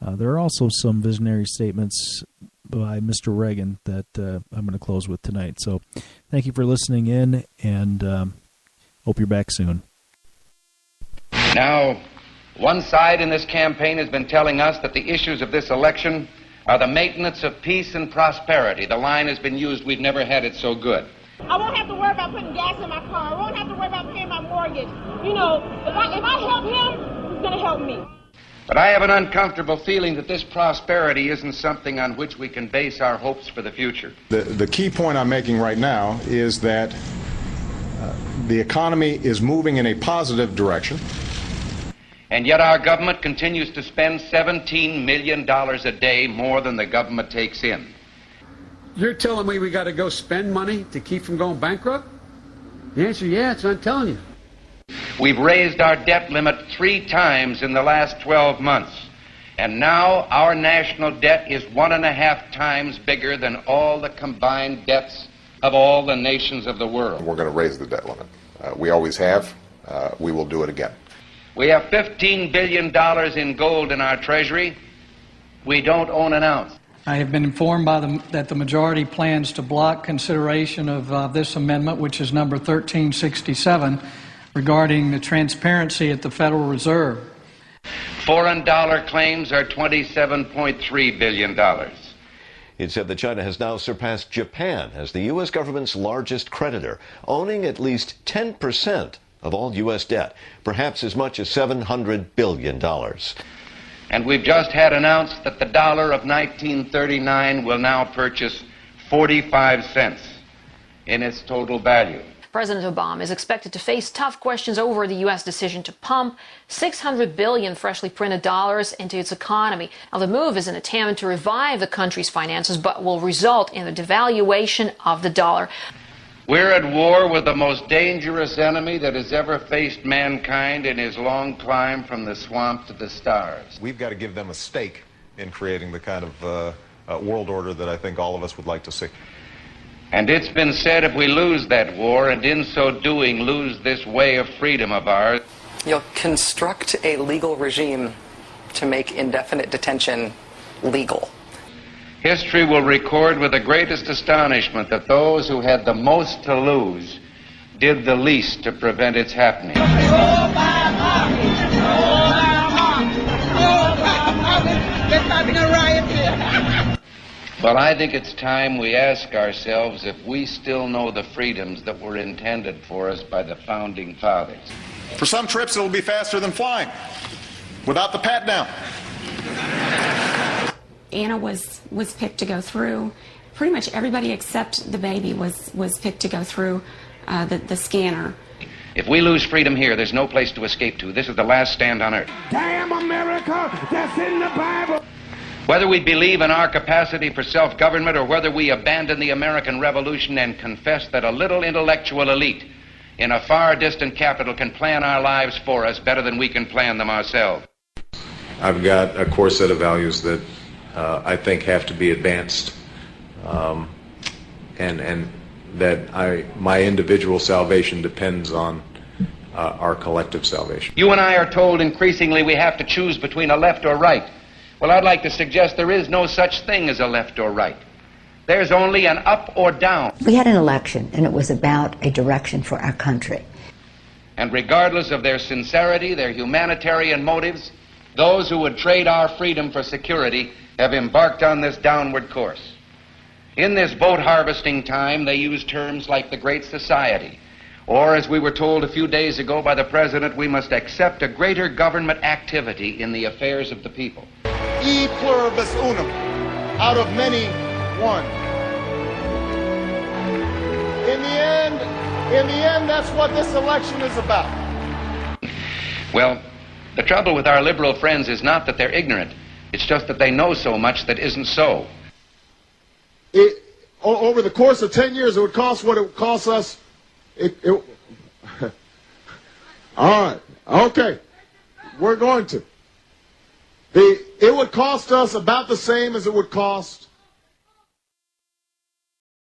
There are also some visionary statements by Mr. Reagan that I'm going to close with tonight. So thank you for listening in, and hope you're back soon. Now, one side in this campaign has been telling us that the issues of this election are the maintenance of peace and prosperity. The line has been used, we've never had it so good. I won't have to worry about putting gas in my car. I won't have to worry about paying my mortgage. If I help him, he's going to help me. But I have an uncomfortable feeling that this prosperity isn't something on which we can base our hopes for the future. The key point I'm making right now is that the economy is moving in a positive direction. And yet our government continues to spend $17 million a day more than the government takes in. You're telling me we got to go spend money to keep from going bankrupt? The answer is yes, I'm telling you. We've raised our debt limit 3 times in the last 12 months. And now our national debt is 1.5 times bigger than all the combined debts of all the nations of the world. We're going to raise the debt limit. We always have. We will do it again. We have $15 billion in gold in our treasury. We don't own an ounce. I have been informed that the majority plans to block consideration of this amendment, which is number 1367, regarding the transparency at the Federal Reserve. Foreign dollar claims are $27.3 billion. It said that China has now surpassed Japan as the U.S. government's largest creditor, owning at least 10% of all U.S. debt, perhaps as much as $700 billion. And we've just had announced that the dollar of 1939 will now purchase 45 cents. in its total value. President Obama is expected to face tough questions over the U.S. decision to pump $600 billion freshly printed dollars into its economy. Now, the move is an attempt to revive the country's finances, but will result in the devaluation of the dollar. We're at war with the most dangerous enemy that has ever faced mankind in his long climb from the swamp to the stars. We've got to give them a stake in creating the kind of world order that I think all of us would like to see. And it's been said if we lose that war, and in so doing lose this way of freedom of ours, you'll construct a legal regime to make indefinite detention legal. History will record with the greatest astonishment that those who had the most to lose did the least to prevent its happening. Well, I think it's time we ask ourselves if we still know the freedoms that were intended for us by the Founding Fathers. For some trips, it'll be faster than flying, without the pat down. Anna was picked to go through. Pretty much everybody except the baby was picked to go through the scanner. If we lose freedom here, there's no place to escape to. This is the last stand on earth. Damn America, that's in the Bible. Whether we believe in our capacity for self-government or whether we abandon the American Revolution and confess that a little intellectual elite in a far distant capital can plan our lives for us better than we can plan them ourselves. I've got a core set of values that I think have to be advanced, and that my individual salvation depends on our collective salvation. You and I are told increasingly we have to choose between a left or right. Well, I'd like to suggest there is no such thing as a left or right. There's only an up or down. We had an election, and it was about a direction for our country. And regardless of their sincerity, their humanitarian motives, those who would trade our freedom for security have embarked on this downward course. In this vote harvesting time, they use terms like the Great Society, or, as we were told a few days ago by the President, we must accept a greater government activity in the affairs of the people. E pluribus unum, out of many, one. In the end, that's what this election is about. Well, the trouble with our liberal friends is not that they're ignorant. It's just that they know so much that isn't so. Over the course of 10 years, it would cost what it would cost us. All right, okay, we're going to. It would cost us about the same as it would cost